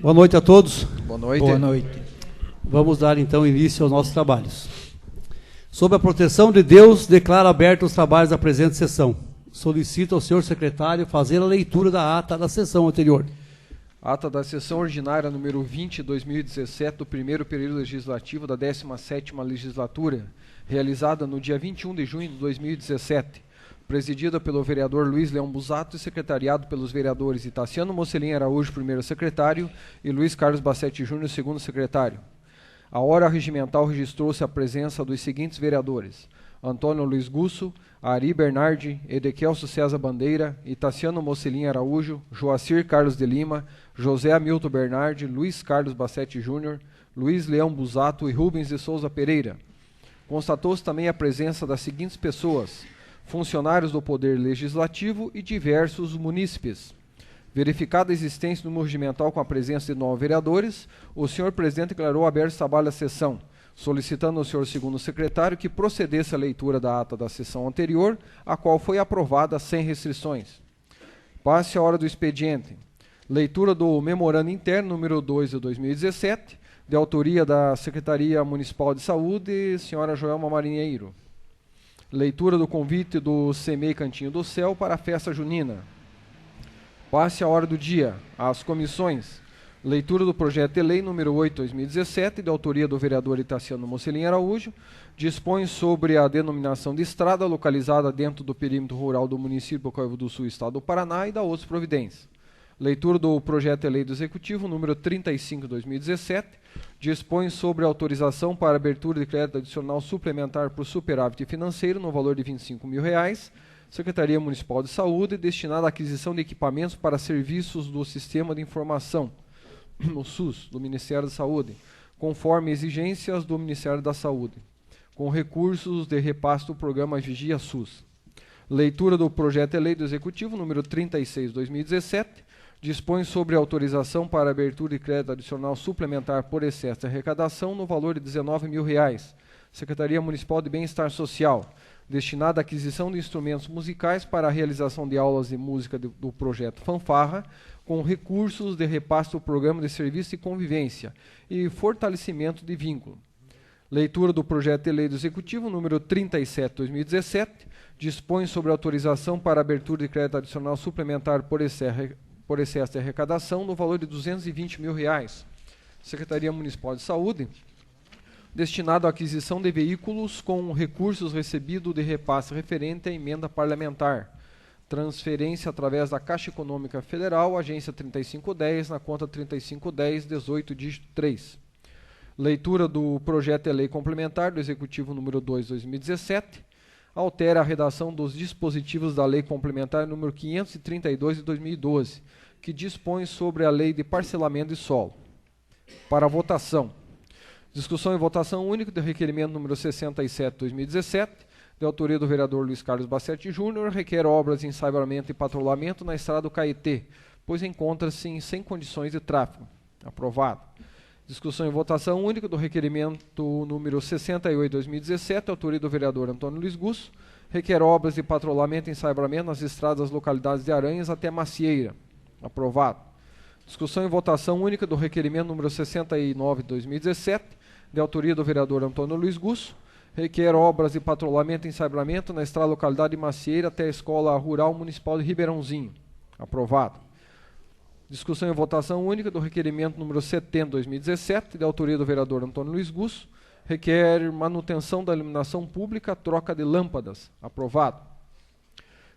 Boa noite a todos. Boa noite. Boa noite. Vamos dar então início aos nossos trabalhos. Sob a proteção de Deus, declaro abertos os trabalhos da presente sessão. Solicito ao senhor secretário fazer a leitura da ata da sessão anterior. Ata da sessão ordinária número 20, 2017, do primeiro período legislativo da 17ª legislatura, realizada no dia 21 de junho de 2017, presidida pelo vereador Luiz Leão Busato e secretariado pelos vereadores Itaciano Mocelin Araújo, primeiro secretário, e Luiz Carlos Bassetti Júnior, segundo secretário. A hora regimental registrou-se a presença dos seguintes vereadores: Antônio Luiz Gusso, Ari Bernardi, Edequielso César Bandeira, Itaciano Mocelin Araújo, Joacir Carlos de Lima, José Hamilton Bernardi, Luiz Carlos Bassetti Júnior, Luiz Leão Busato e Rubens de Souza Pereira. Constatou-se também a presença das seguintes pessoas: funcionários do Poder Legislativo e diversos munícipes. Verificada a existência do número regimental com a presença de 9 vereadores, o senhor presidente declarou aberto o trabalho da sessão, solicitando ao senhor segundo secretário que procedesse à leitura da ata da sessão anterior, a qual foi aprovada sem restrições. Passe a hora do expediente. Leitura do memorando interno número 2 de 2017, de autoria da Secretaria Municipal de Saúde, senhora Joelma Marinheiro. Leitura do convite do CEMEI Cantinho do Céu para a festa junina. Passe a hora do dia. As comissões. Leitura do projeto de lei número 8, 2017, de autoria do vereador Itaciano Mocelin Araújo, dispõe sobre a denominação de estrada localizada dentro do perímetro rural do município do Cóivo do Sul, estado do Paraná, e da outras providências. Leitura do projeto de lei do Executivo número 35, 2017, dispõe sobre a autorização para abertura de crédito adicional suplementar por superávit financeiro no valor de R$ 25 mil, Secretaria Municipal de Saúde, destinada à aquisição de equipamentos para serviços do Sistema de Informação, no SUS, do Ministério da Saúde, conforme exigências do Ministério da Saúde, com recursos de repasse do programa Vigia SUS. Leitura do projeto de lei do Executivo número 36, 2017, dispõe sobre a autorização para abertura de crédito adicional suplementar por excesso de arrecadação no valor de R$ 19 mil, Secretaria Municipal de Bem-Estar Social, destinada à aquisição de instrumentos musicais para a realização de aulas de música do projeto Fanfarra, com recursos de repasse do programa de serviço e convivência e fortalecimento de vínculo. Leitura do projeto de lei do Executivo número 37, 2017, dispõe sobre a autorização para abertura de crédito adicional suplementar por excesso de arrecadação no valor de R$ 220 mil, Secretaria Municipal de Saúde, destinado à aquisição de veículos com recursos recebidos de repasse referente à emenda parlamentar. Transferência através da Caixa Econômica Federal, agência 3510, na conta 3510, 18, dígito 3. Leitura do projeto de lei complementar do Executivo número 2, 2017, altera a redação dos dispositivos da Lei Complementar número 532 de 2012, que dispõe sobre a Lei de Parcelamento de Solo. Para votação. Discussão e votação única do requerimento número 67, 2017, de autoria do vereador Luiz Carlos Bassetti Júnior, requer obras de ensaiamento e patrulhamento na estrada do Caetê, pois encontra-se sem condições de tráfego. Aprovado. Discussão e votação única do requerimento número 68, 2017, autoria do vereador Antônio Luiz Gusso, requer obras de patrulhamento e ensaiamento nas estradas das localidades de Aranhas até Macieira. Aprovado. Discussão e votação única do requerimento número 69, 2017, de autoria do vereador Antônio Luiz Gusso, requer obras de patrulhamento e ensaiamento na estrada localidade de Macieira até a Escola Rural Municipal de Ribeirãozinho. Aprovado. Discussão e votação única do requerimento número 70, 2017, de autoria do vereador Antônio Luiz Gusso, requer manutenção da iluminação pública, troca de lâmpadas. Aprovado.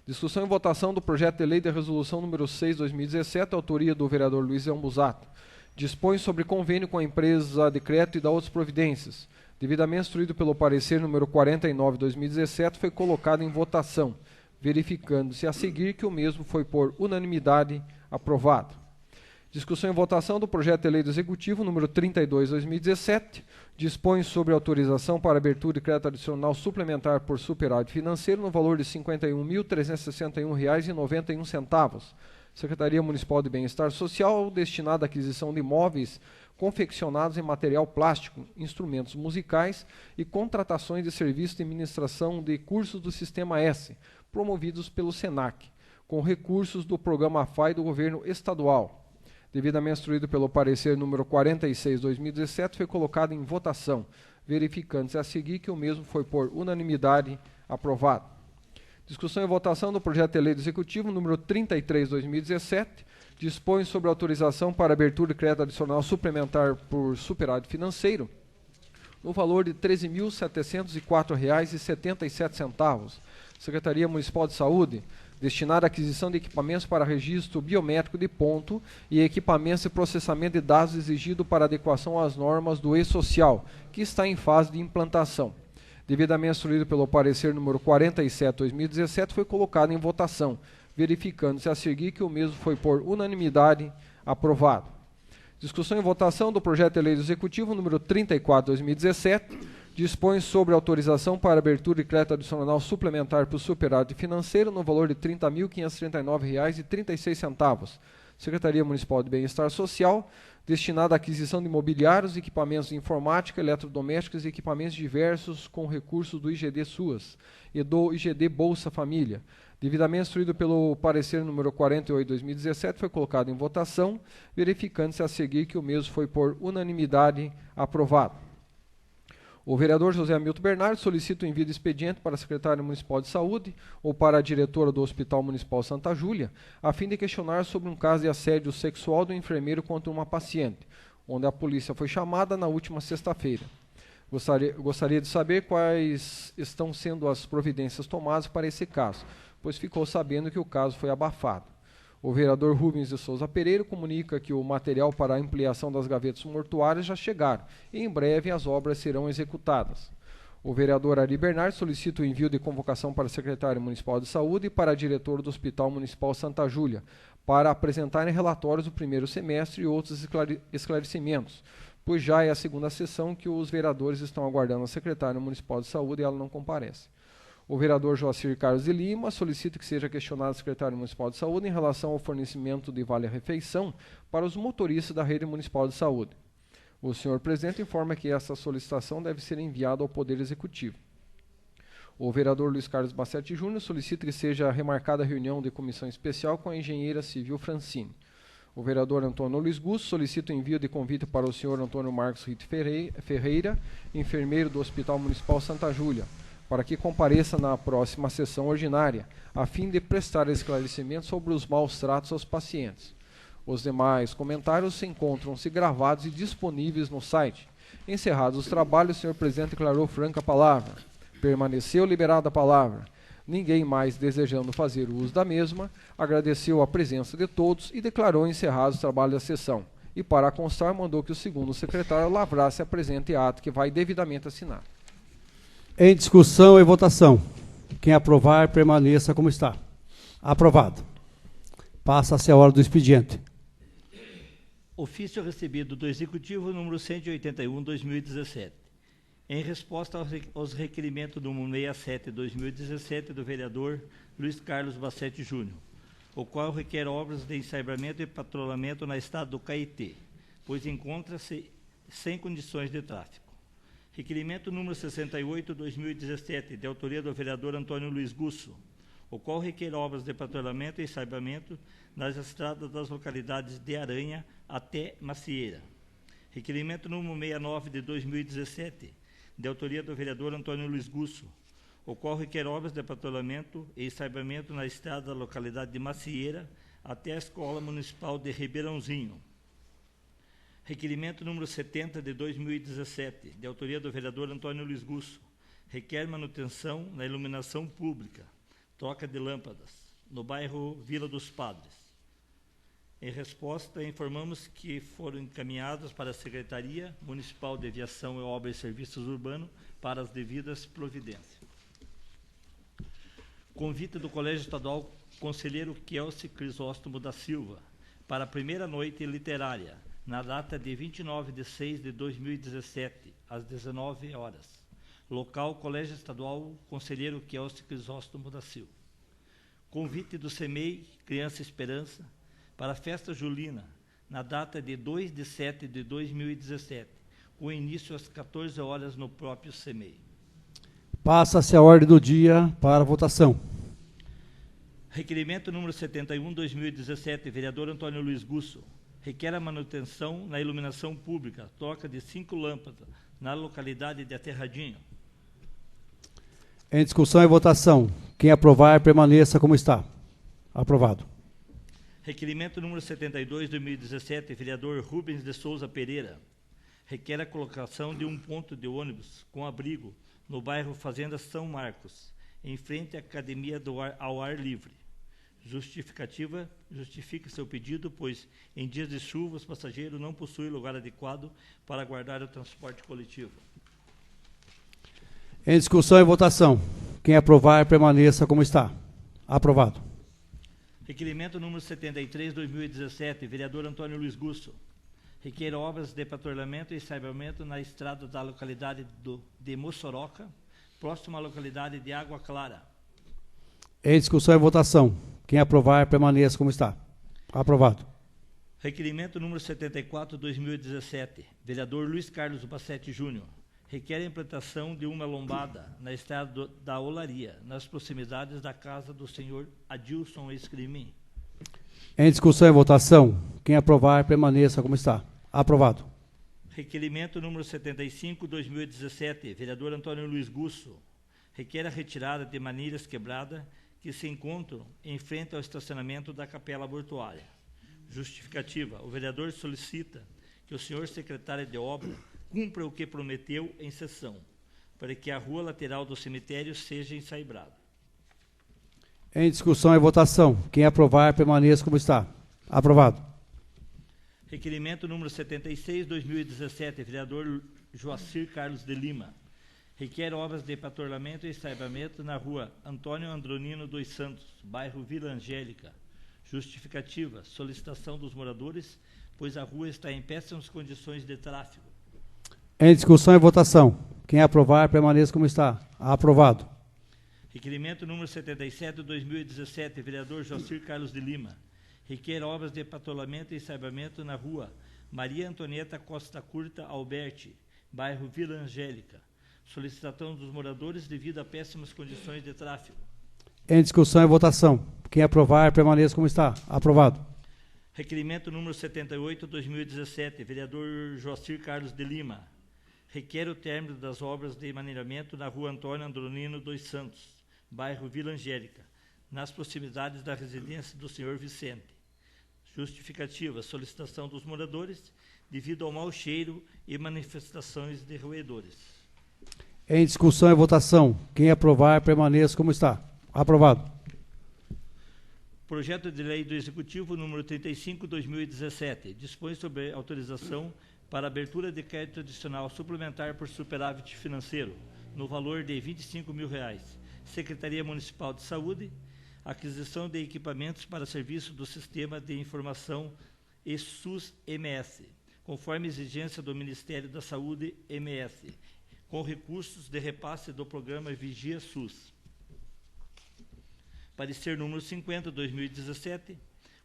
Discussão e votação do projeto de lei de resolução número 6, 2017, autoria do vereador Luiz Leão Busato. Dispõe sobre convênio com a empresa de crédito e da outras providências. Devidamente instruído pelo parecer número 49, 2017, foi colocado em votação, verificando-se a seguir que o mesmo foi por unanimidade aprovado. Discussão e votação do projeto de lei do Executivo número 32, 2017, dispõe sobre autorização para abertura de crédito adicional suplementar por superávit financeiro no valor de R$ 51.361,91. Secretaria Municipal de Bem-Estar Social, destinada à aquisição de imóveis confeccionados em material plástico, instrumentos musicais e contratações de serviços de administração de cursos do Sistema S, promovidos pelo SENAC, com recursos do Programa FAI do Governo Estadual. devidamente instruído pelo parecer número 46/2017, foi colocado em votação, verificando-se a seguir que o mesmo foi por unanimidade aprovado. Discussão e votação do projeto de lei do Executivo número 33/2017, dispõe sobre autorização para abertura de crédito adicional suplementar por superávit financeiro, no valor de R$ 13.704,77. Secretaria Municipal de Saúde, destinada à aquisição de equipamentos para registro biométrico de ponto e equipamentos de processamento de dados exigido para adequação às normas do E-Social, que está em fase de implantação. Devidamente instruído pelo parecer número 47/2017, foi colocado em votação, verificando-se a seguir que o mesmo foi por unanimidade aprovado. Discussão e votação do projeto de lei do Executivo número 34/2017, dispõe sobre autorização para abertura de crédito adicional suplementar por superávit financeiro no valor de R$ 30.539,36. Secretaria Municipal de Bem-Estar Social, destinada à aquisição de mobiliários, equipamentos de informática, eletrodomésticos e equipamentos diversos com recursos do IGD SUAS e do IGD Bolsa Família. Devidamente instruído pelo parecer número 48/2017, foi colocado em votação, verificando-se a seguir que o mesmo foi por unanimidade aprovado. O vereador José Hamilton Bernardo solicita o envio de expediente para a secretária municipal de saúde ou para a diretora do Hospital Municipal Santa Júlia, a fim de questionar sobre um caso de assédio sexual do enfermeiro contra uma paciente, onde a polícia foi chamada na última sexta-feira. Gostaria de saber quais estão sendo as providências tomadas para esse caso, pois ficou sabendo que o caso foi abafado. O vereador Rubens de Souza Pereira comunica que o material para a ampliação das gavetas mortuárias já chegaram e em breve as obras serão executadas. O vereador Ari Bernardo solicita o envio de convocação para a secretária municipal de saúde e para a diretora do Hospital Municipal Santa Júlia, para apresentarem relatórios do primeiro semestre e outros esclarecimentos, pois já é a segunda sessão que os vereadores estão aguardando a secretária municipal de saúde e ela não comparece. O vereador Joacir Carlos de Lima solicita que seja questionado a secretária municipal de saúde em relação ao fornecimento de vale-refeição para os motoristas da rede municipal de saúde. O senhor presidente informa que essa solicitação deve ser enviada ao Poder Executivo. O vereador Luiz Carlos Bassetti Júnior solicita que seja remarcada a reunião de comissão especial com a engenheira civil Francine. O vereador Antônio Luiz Gusso solicita o envio de convite para o senhor Antônio Marcos Rito Ferreira, enfermeiro do Hospital Municipal Santa Júlia, para que compareça na próxima sessão ordinária, a fim de prestar esclarecimentos sobre os maus tratos aos pacientes. Os demais comentários encontram-se gravados e disponíveis no site. Encerrados os trabalhos, o senhor presidente declarou franca a palavra. Permaneceu liberada a palavra. Ninguém mais desejando fazer uso da mesma, agradeceu a presença de todos e declarou encerrados os trabalhos da sessão. E, para constar, mandou que o segundo secretário lavrasse a presente ato, que vai devidamente assinar. Em discussão e votação. Quem aprovar, permaneça como está. Aprovado. Passa-se a hora do expediente. Ofício recebido do Executivo número 181/2017. Em resposta aos requerimentos número 67/2017 do vereador Luiz Carlos Bassetti Júnior, o qual requer obras de ensaiamento e patrulhamento na estrada do Caetê, pois encontra-se sem condições de tráfego. Requerimento número 68/2017, de autoria do vereador Antônio Luiz Gusso, o qual requer obras de patrulhamento e ensaiamento nas estradas das localidades de Aranha até Macieira. Requerimento número 69/2017, de autoria do vereador Antônio Luiz Gusso, o qual requer obras de patrulhamento e ensaiamento na estrada da localidade de Macieira até a Escola Municipal de Ribeirãozinho. Requerimento número 70/2017, de autoria do vereador Antônio Luiz Gusso, requer manutenção na iluminação pública, troca de lâmpadas, no bairro Vila dos Padres. Em resposta, informamos que foram encaminhadas para a Secretaria Municipal de Aviação e Obras e Serviços Urbanos para as devidas providências. Convite do Colégio Estadual Conselheiro Kelsey Crisóstomo da Silva para a primeira noite literária, na data de 29/6/2017, às 19 horas. Local, Colégio Estadual Conselheiro Kelsey Crisóstomo da Silva. Convite do CEMEI Criança Esperança para a festa julina, na data de 2/7/2017, com início às 14 horas no próprio CEMEI. Passa-se a ordem do dia para votação. Requerimento número 71/2017, vereador Antônio Luiz Gusso, requer a manutenção na iluminação pública, troca de 5 lâmpadas na localidade de Aterradinho. Em discussão e votação. Quem aprovar, permaneça como está. Aprovado. Requerimento número 72, 2017, vereador Rubens de Souza Pereira. Requer a colocação de um ponto de ônibus com abrigo no bairro Fazenda São Marcos, em frente à Academia ao Ar Livre. Justificativa: justifica seu pedido, pois em dias de chuva os passageiros não possuem lugar adequado para aguardar o transporte coletivo. Em discussão e votação. Quem aprovar, permaneça como está. Aprovado. Requerimento número 73, 2017, vereador Antônio Luiz Gusso. Requer obras de patrulhamento e saibamento na estrada da localidade de Mossoroca, próxima à localidade de Água Clara. Em discussão e votação. Quem aprovar, permaneça como está. Aprovado. Requerimento número 74, 2017, vereador Luiz Carlos Bassetti Júnior. Requer a implantação de uma lombada na estrada da Olaria, nas proximidades da casa do senhor Adilson Escrimin. Em discussão e votação. Quem aprovar, permaneça como está. Aprovado. Requerimento número 75, 2017, vereador Antônio Luiz Gusso. Requer a retirada de manilhas quebradas que se encontram em frente ao estacionamento da Capela Mortuária. Justificativa: o vereador solicita que o senhor secretário de obra cumpra o que prometeu em sessão, para que a rua lateral do cemitério seja ensaibrada. Em discussão e votação. Quem aprovar, permaneça como está. Aprovado. Requerimento número 76, 2017, vereador Joacir Carlos de Lima. Requer obras de patrulhamento e saibamento na rua Antônio Andronino dos Santos, bairro Vila Angélica. Justificativa: solicitação dos moradores, pois a rua está em péssimas condições de tráfego. Em discussão e votação. Quem aprovar, permaneça como está. Aprovado. Requerimento número 77, 2017, vereador Joacir Carlos de Lima. Requer obras de patrulhamento e saibamento na rua Maria Antonieta Costa Curta Alberti, bairro Vila Angélica. Solicitação dos moradores devido a péssimas condições de tráfego. Em discussão e votação. Quem aprovar, permaneça como está. Aprovado. Requerimento número 78, 2017, vereador Joacir Carlos de Lima. Requer o término das obras de maneiramento na rua Antônio Andronino dos Santos, bairro Vila Angélica, nas proximidades da residência do senhor Vicente. Justificativa: solicitação dos moradores devido ao mau cheiro e manifestações de roedores. Em discussão e votação. Quem aprovar, permaneça como está. Aprovado. Projeto de lei do Executivo número 35, 2017, dispõe sobre autorização para abertura de crédito adicional suplementar por superávit financeiro, no valor de R$ 25 mil. Secretaria Municipal de Saúde, aquisição de equipamentos para serviço do Sistema de Informação e SUS-MS, conforme exigência do Ministério da Saúde MS, com recursos de repasse do programa Vigia SUS. Parecer número 50, 2017,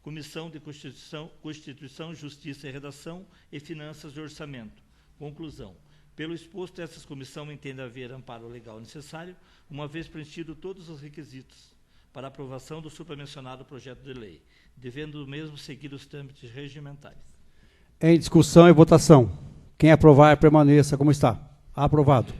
Comissão de Constituição, Justiça e Redação e Finanças e Orçamento. Conclusão: pelo exposto, essa comissão entende haver amparo legal necessário, uma vez preenchido todos os requisitos para aprovação do supramencionado projeto de lei, devendo o mesmo seguir os trâmites regimentais. Em discussão e votação. Quem aprovar, permaneça como está. Aprovado.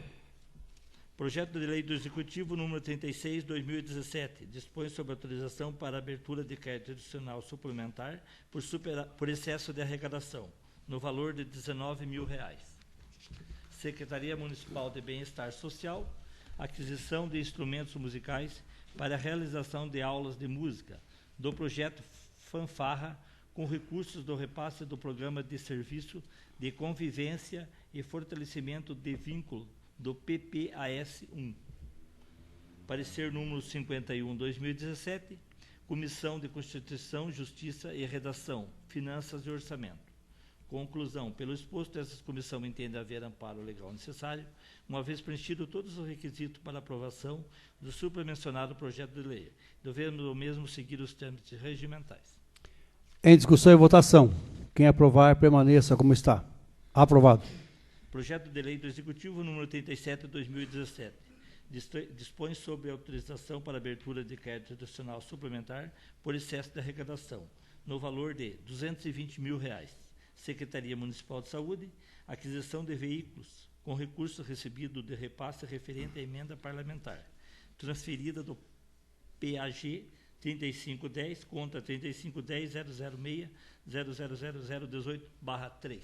Projeto de lei do Executivo número 36, 2017, dispõe sobre autorização para abertura de crédito adicional suplementar por excesso de arrecadação, no valor de R$ 19 mil. Secretaria Municipal de Bem-Estar Social, aquisição de instrumentos musicais para a realização de aulas de música, do projeto Fanfarra, com recursos do repasse do Programa de Serviço de Convivência e Fortalecimento de Vínculo, do PPAS-1. Parecer número 51, 2017, Comissão de Constituição, Justiça e Redação, Finanças e Orçamento. Conclusão: pelo exposto, essa comissão entende haver amparo legal necessário, uma vez preenchido todos os requisitos para aprovação do supramencionado projeto de lei, devendo o mesmo seguir os trâmites regimentais. Em discussão e votação. Quem aprovar, permaneça como está. Aprovado. Projeto de lei do Executivo número 37, 2017. Dispõe sobre autorização para abertura de crédito adicional suplementar por excesso de arrecadação, no valor de R$ 220 mil. Secretaria Municipal de Saúde, aquisição de veículos com recurso recebido de repasse referente à emenda parlamentar, transferida do PAG 3510, conta 3510-006-000018/3.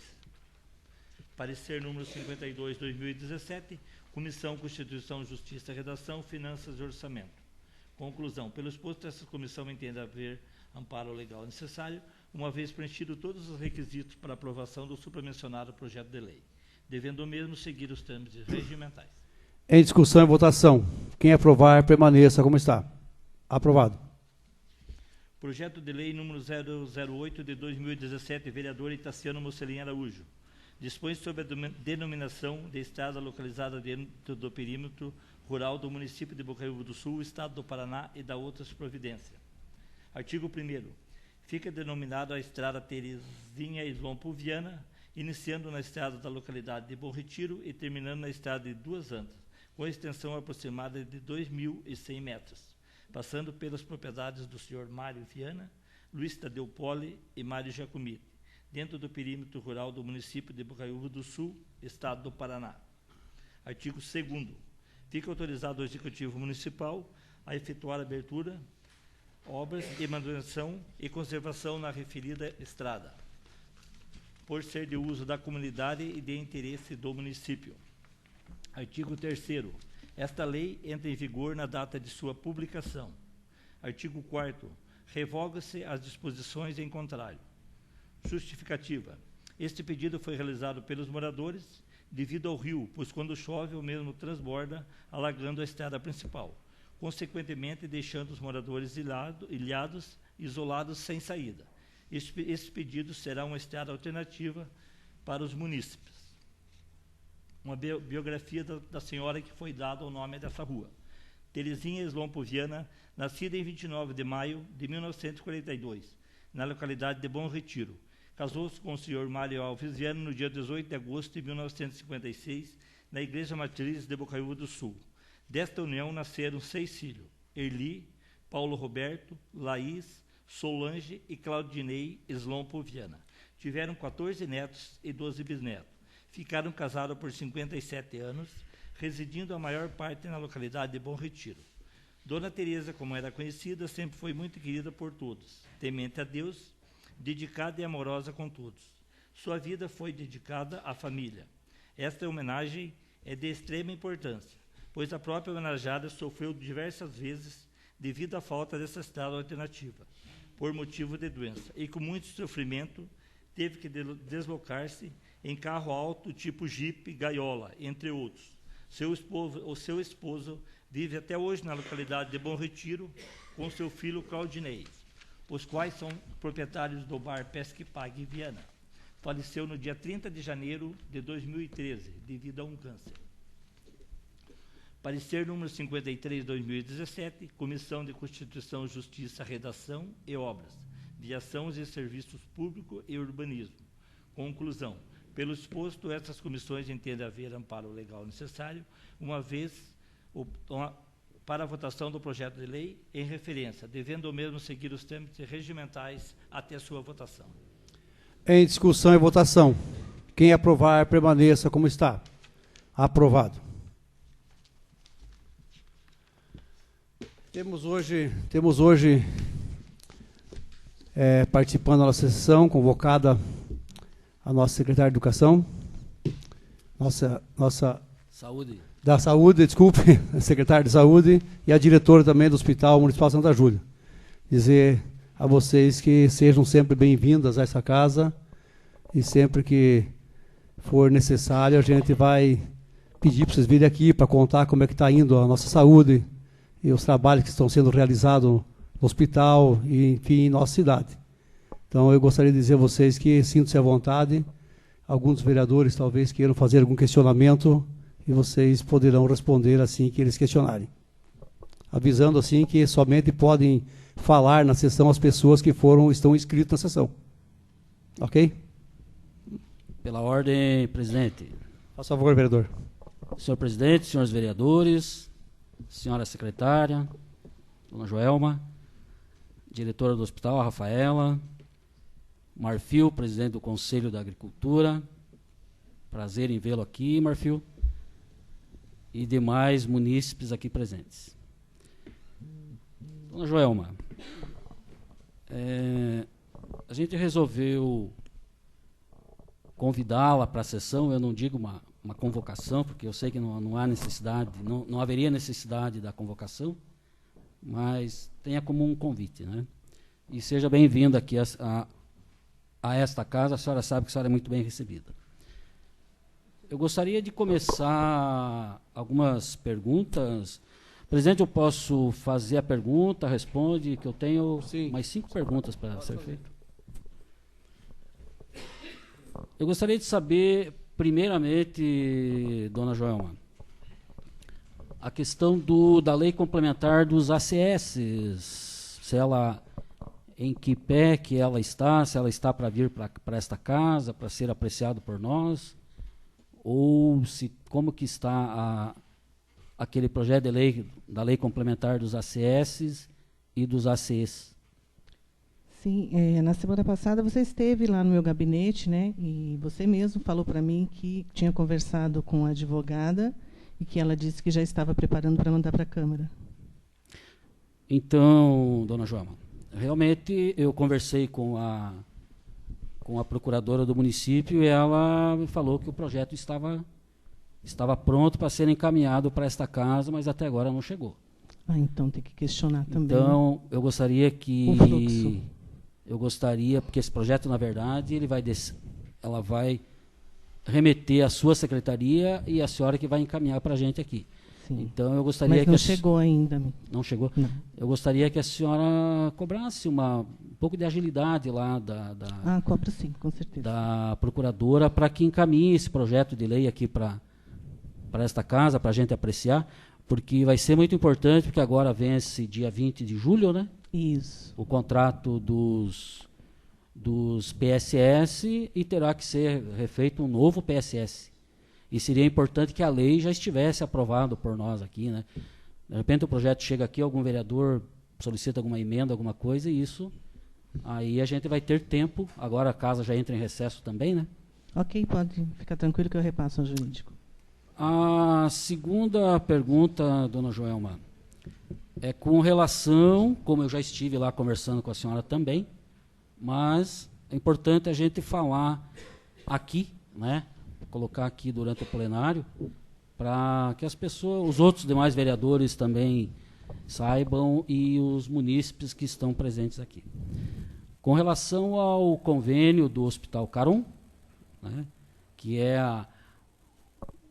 Parecer número 52, 2017, Comissão Constituição, Justiça, Redação, Finanças e Orçamento. Conclusão. Pelo exposto, essa comissão entende haver amparo legal necessário, uma vez preenchido todos os requisitos para aprovação do supramencionado projeto de lei, devendo o mesmo seguir os trâmites regimentais. Em discussão e votação. Quem aprovar, permaneça como está. Aprovado. Projeto de lei número 008 de 2017, vereador Itaciano Mocelin Araújo. Dispõe sobre a denominação de estrada localizada dentro do perímetro rural do município de Bocaiúva do Sul, estado do Paraná, e da outras providências. Artigo 1º. Fica denominado a estrada Terezinha Slompo Viana, iniciando na estrada da localidade de Bom Retiro e terminando na estrada de Duas Antas, com extensão aproximada de 2.100 metros, passando pelas propriedades do senhor Mário Viana, Luiz Tadeu Poli e Mário Jacomite, dentro do perímetro rural do município de Bocaiúva do Sul, estado do Paraná. Artigo 2º. Fica autorizado o Executivo Municipal a efetuar a abertura, obras de manutenção e conservação na referida estrada, por ser de uso da comunidade e de interesse do município. Artigo 3º. Esta lei entra em vigor na data de sua publicação. Artigo 4º. Revoga-se as disposições em contrário. Justificativa. Este pedido foi realizado pelos moradores devido ao rio, pois quando chove o mesmo transborda, alagando a estrada principal, consequentemente deixando os moradores ilhados, isolados, sem saída. Este pedido será uma estrada alternativa para os munícipes. Uma biografia da senhora que foi dada o nome dessa rua. Terezinha Slompo Viana, nascida em 29 de maio de 1942, na localidade de Bom Retiro. Casou-se com o senhor Mário Alves Viana no dia 18 de agosto de 1956, na Igreja Matriz de Bocaiúva do Sul. Desta união nasceram 6 filhos: Erli, Paulo Roberto, Laís, Solange e Claudinei Slompo Viana. Tiveram 14 netos e 12 bisnetos. Ficaram casados por 57 anos, residindo a maior parte na localidade de Bom Retiro. Dona Teresa, como era conhecida, sempre foi muito querida por todos, temente a Deus, dedicada e amorosa com todos. Sua vida foi dedicada à família. Esta homenagem é de extrema importância, pois a própria homenageada sofreu diversas vezes devido à falta dessa estrada alternativa, por motivo de doença, e com muito sofrimento teve que deslocar-se em carro alto tipo Jeep Gaiola, entre outros. O seu esposo vive até hoje na localidade de Bom Retiro com seu filho Claudinei, os quais são proprietários do bar Pesque Pague Viana. Faleceu no dia 30 de janeiro de 2013, devido a um câncer. Parecer número 53, 2017, Comissão de Constituição, Justiça, Redação e Obras, Viações e Serviços Públicos e Urbanismo. Conclusão. Pelo exposto, essas comissões entendem haver amparo legal necessário, uma vez para a votação do projeto de lei em referência, devendo o mesmo seguir os trâmites regimentais até sua votação. Em discussão e votação. Quem aprovar, permaneça como está. Aprovado. Temos hoje participando da nossa sessão, convocada a nossa secretária de Educação, nossa Saúde. Da Saúde, desculpe, a secretária de Saúde e a diretora também do Hospital Municipal Santa Júlia. Dizer a vocês que sejam sempre bem-vindas a essa casa e sempre que for necessário a gente vai pedir para vocês virem aqui para contar como é que está indo a nossa saúde e os trabalhos que estão sendo realizados no hospital e, enfim, em nossa cidade. Então, eu gostaria de dizer a vocês que sintam-se à vontade. Alguns vereadores talvez queiram fazer algum questionamento e vocês poderão responder assim que eles questionarem. Avisando assim que somente podem falar na sessão as pessoas que estão inscritas na sessão. Ok? Pela ordem, presidente. Faça favor, vereador. Senhor presidente, senhores vereadores, senhora secretária, dona Joelma, diretora do hospital, a Rafaela, Marfil, presidente do Conselho da Agricultura. Prazer em vê-lo aqui, Marfil. E demais munícipes aqui presentes. Dona Joelma, a gente resolveu convidá-la para a sessão, eu não digo uma convocação, porque eu sei que não há necessidade, não haveria necessidade da convocação, mas tenha como um convite, né? E seja bem-vinda aqui a esta casa, a senhora sabe que a senhora é muito bem recebida. Eu gostaria de começar algumas perguntas. Presidente, eu posso fazer a pergunta, responde, que eu tenho mais 5 perguntas para ser feito. Eu gostaria de saber, primeiramente, dona Joelma, a questão da lei complementar dos ACS, se ela, em que pé que ela está, se ela está para vir para esta casa, para ser apreciado por nós, ou se como que está aquele projeto de lei, da lei complementar dos ACS e dos ACEs. Sim, na semana passada você esteve lá no meu gabinete, né? E você mesmo falou para mim que tinha conversado com a advogada e que ela disse que já estava preparando para mandar para a Câmara. Então, dona Joelma, realmente eu conversei com a procuradora do município e ela me falou que o projeto estava pronto para ser encaminhado para esta casa, mas até agora não chegou. Então tem que questionar também. Então, eu gostaria que... O fluxo. Eu gostaria, porque esse projeto, na verdade, ela vai remeter à sua secretaria e a senhora que vai encaminhar para a gente aqui. Sim. Então, eu gostaria Mas não chegou ainda. Não chegou? Não. Eu gostaria que a senhora cobrasse um pouco de agilidade lá cobro sim, com certeza. da procuradora para que encaminhe esse projeto de lei aqui para esta casa, para a gente apreciar, porque vai ser muito importante, porque agora vence dia 20 de julho, né? Isso. O contrato dos PSS e terá que ser refeito um novo PSS. E seria importante que a lei já estivesse aprovada por nós aqui, né? De repente o projeto chega aqui, algum vereador solicita alguma emenda, alguma coisa, e isso, aí a gente vai ter tempo, agora a casa já entra em recesso também, né? Ok, pode ficar tranquilo que eu repasso ao jurídico. A segunda pergunta, dona Joelma, é com relação, como eu já estive lá conversando com a senhora também, mas é importante a gente falar aqui, né? Colocar aqui durante o plenário, para que as pessoas, os outros demais vereadores também saibam e os munícipes que estão presentes aqui. Com relação ao convênio do Hospital Caron, né? Que é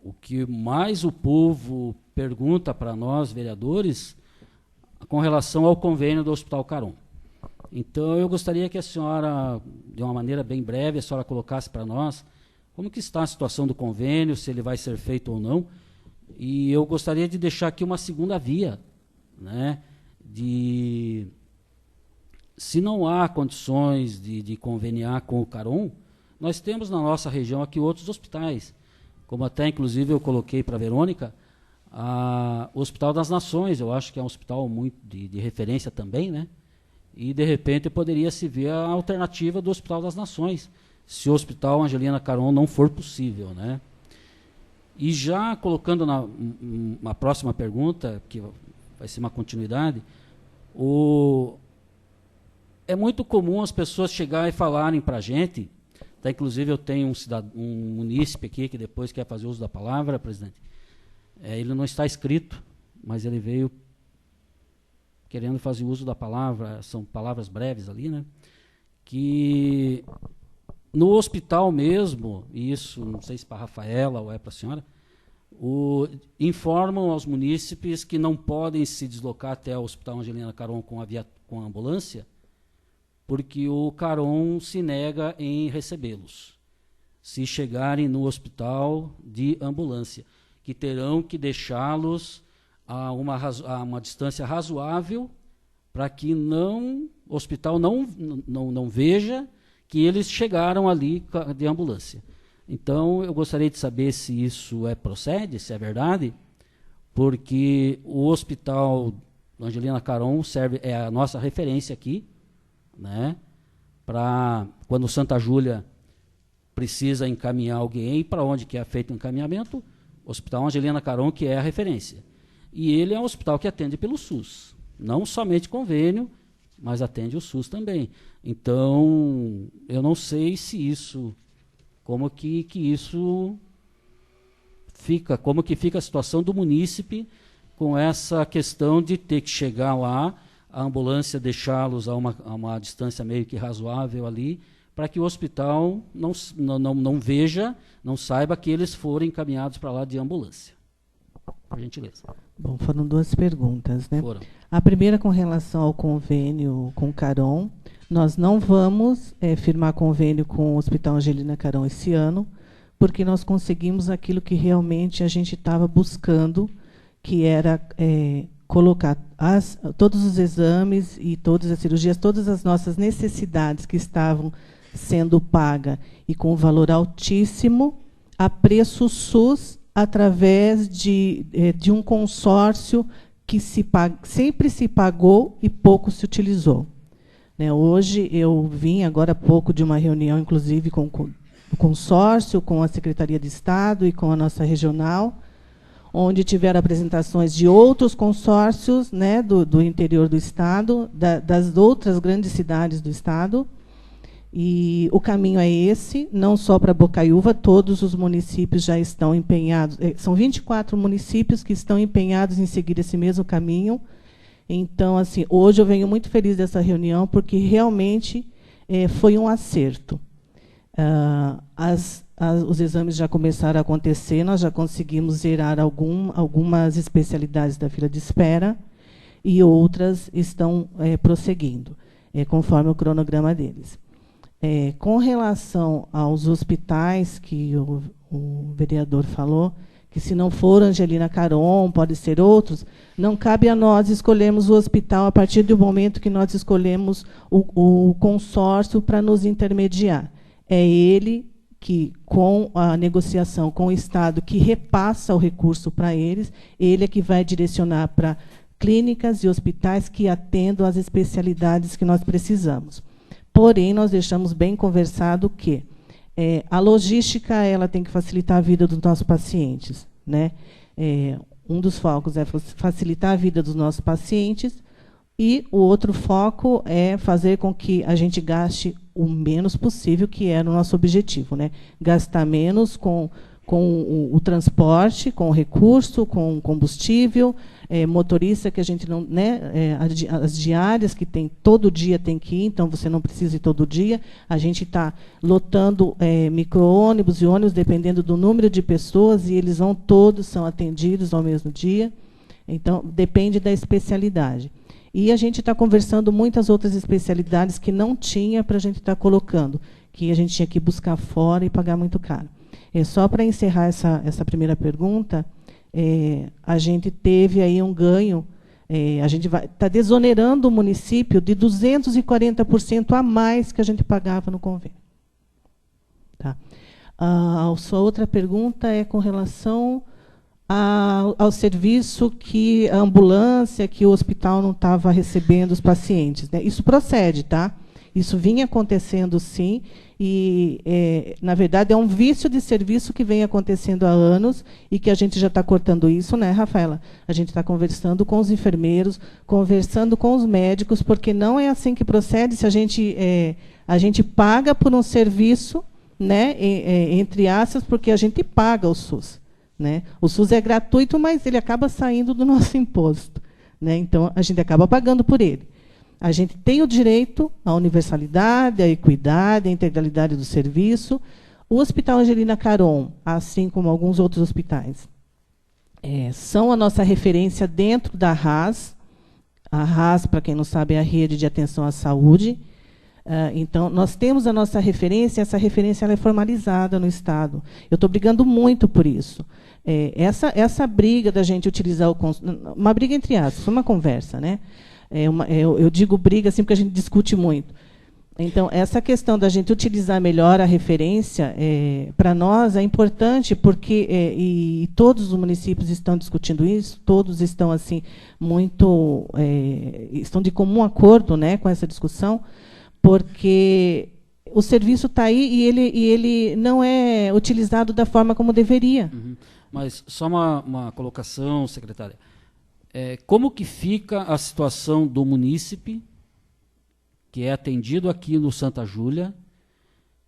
o que mais o povo pergunta para nós, vereadores, com relação ao convênio do Hospital Caron. Então, eu gostaria que a senhora, de uma maneira bem breve, a senhora colocasse para nós como que está a situação do convênio, se ele vai ser feito ou não. E eu gostaria de deixar aqui uma segunda via, né, se não há condições de conveniar com o Caron, nós temos na nossa região aqui outros hospitais, como até inclusive eu coloquei para a Verônica, o Hospital das Nações, eu acho que é um hospital muito de referência também, né? E de repente poderia se ver a alternativa do Hospital das Nações, se o Hospital Angelina Caron não for possível, né? E já colocando na próxima pergunta, que vai ser uma continuidade, é muito comum as pessoas chegarem e falarem para a gente, tá, inclusive eu tenho um munícipe aqui que depois quer fazer uso da palavra, presidente. Ele não está escrito, mas ele veio querendo fazer uso da palavra, são palavras breves ali, né? Que no hospital mesmo, e isso não sei se para a Rafaela ou é para a senhora, informam aos munícipes que não podem se deslocar até o Hospital Angelina Caron com a ambulância, porque o Caron se nega em recebê-los, se chegarem no hospital de ambulância, que terão que deixá-los a uma distância razoável para que o hospital não veja que eles chegaram ali de ambulância. Então, eu gostaria de saber se isso procede, se é verdade, porque o Hospital Angelina Caron é a nossa referência aqui, né, para, quando Santa Júlia precisa encaminhar alguém, para onde que é feito o encaminhamento? Hospital Angelina Caron, que é a referência. E ele é um hospital que atende pelo SUS, não somente convênio, mas atende o SUS também. Então, eu não sei se isso, como que isso fica, como que fica a situação do munícipe com essa questão de ter que chegar lá, a ambulância deixá-los a uma distância meio que razoável ali, para que o hospital não veja, não saiba que eles foram encaminhados para lá de ambulância. Por gentileza. Bom, foram 2 perguntas, né? Foram. A primeira com relação ao convênio com Caron. Nós não vamos firmar convênio com o Hospital Angelina Caron esse ano, porque nós conseguimos aquilo que realmente a gente estava buscando, que era colocar todos os exames e todas as cirurgias, todas as nossas necessidades que estavam sendo pagas e com valor altíssimo, a preço SUS, através de um consórcio que sempre se pagou e pouco se utilizou. Né? Hoje, eu vim agora há pouco de uma reunião, inclusive, com o consórcio, com a Secretaria de Estado e com a nossa regional, onde tiveram apresentações de outros consórcios, né, do interior do Estado, das outras grandes cidades do Estado. E o caminho é esse, não só para Bocaiúva, todos os municípios já estão empenhados. São 24 municípios que estão empenhados em seguir esse mesmo caminho. Então, assim, hoje eu venho muito feliz dessa reunião, porque realmente foi um acerto. Os exames já começaram a acontecer, nós já conseguimos zerar algumas especialidades da fila de espera e outras estão prosseguindo, conforme o cronograma deles. Com relação aos hospitais, que o vereador falou, que se não for Angelina Caron, pode ser outros, não cabe a nós escolhermos o hospital a partir do momento que nós escolhemos o consórcio para nos intermediar. É ele que, com a negociação com o Estado, que repassa o recurso para eles, ele é que vai direcionar para clínicas e hospitais que atendam às especialidades que nós precisamos. Porém, nós deixamos bem conversado que a logística ela tem que facilitar a vida dos nossos pacientes. Né? Um dos focos é facilitar a vida dos nossos pacientes e o outro foco é fazer com que a gente gaste o menos possível, que era o nosso objetivo. Né? Gastar menos com o transporte, com o recurso, com o combustível, motorista que a gente não, né, as diárias que tem todo dia tem que ir, então você não precisa ir todo dia. A gente está lotando micro-ônibus e ônibus dependendo do número de pessoas e eles todos são atendidos ao mesmo dia. Então depende da especialidade. E a gente está conversando muitas outras especialidades que não tinha para a gente estar colocando, que a gente tinha que buscar fora e pagar muito caro. Só para encerrar essa primeira pergunta, a gente teve aí um ganho, a gente está desonerando o município de 240% a mais que a gente pagava no convênio. Tá? A sua outra pergunta é com relação ao serviço que a ambulância, que o hospital não estava recebendo os pacientes. Né? Isso procede, tá? Isso vinha acontecendo, sim, e, na verdade, é um vício de serviço que vem acontecendo há anos e que a gente já está cortando isso, né, Rafaela? A gente está conversando com os enfermeiros, conversando com os médicos, porque não é assim que procede se a gente paga por um serviço, né, entre aspas, porque a gente paga o SUS. Né? O SUS é gratuito, mas ele acaba saindo do nosso imposto. Né? Então, a gente acaba pagando por ele. A gente tem o direito à universalidade, à equidade, à integralidade do serviço. O Hospital Angelina Caron, assim como alguns outros hospitais, são a nossa referência dentro da RAS. A RAS, para quem não sabe, é a Rede de Atenção à Saúde. Então, nós temos a nossa referência, essa referência ela é formalizada no Estado. Eu estou brigando muito por isso. Essa briga da gente utilizar uma briga entre aspas, uma conversa, né? Eu digo briga assim porque a gente discute muito. Então, essa questão da gente utilizar melhor a referência, para nós é importante, porque e todos os municípios estão discutindo isso, todos estão assim muito estão de comum acordo, né, com essa discussão, porque o serviço está aí e ele não é utilizado da forma como deveria. Uhum. Mas só uma colocação, secretária. Como que fica a situação do munícipe que é atendido aqui no Santa Júlia,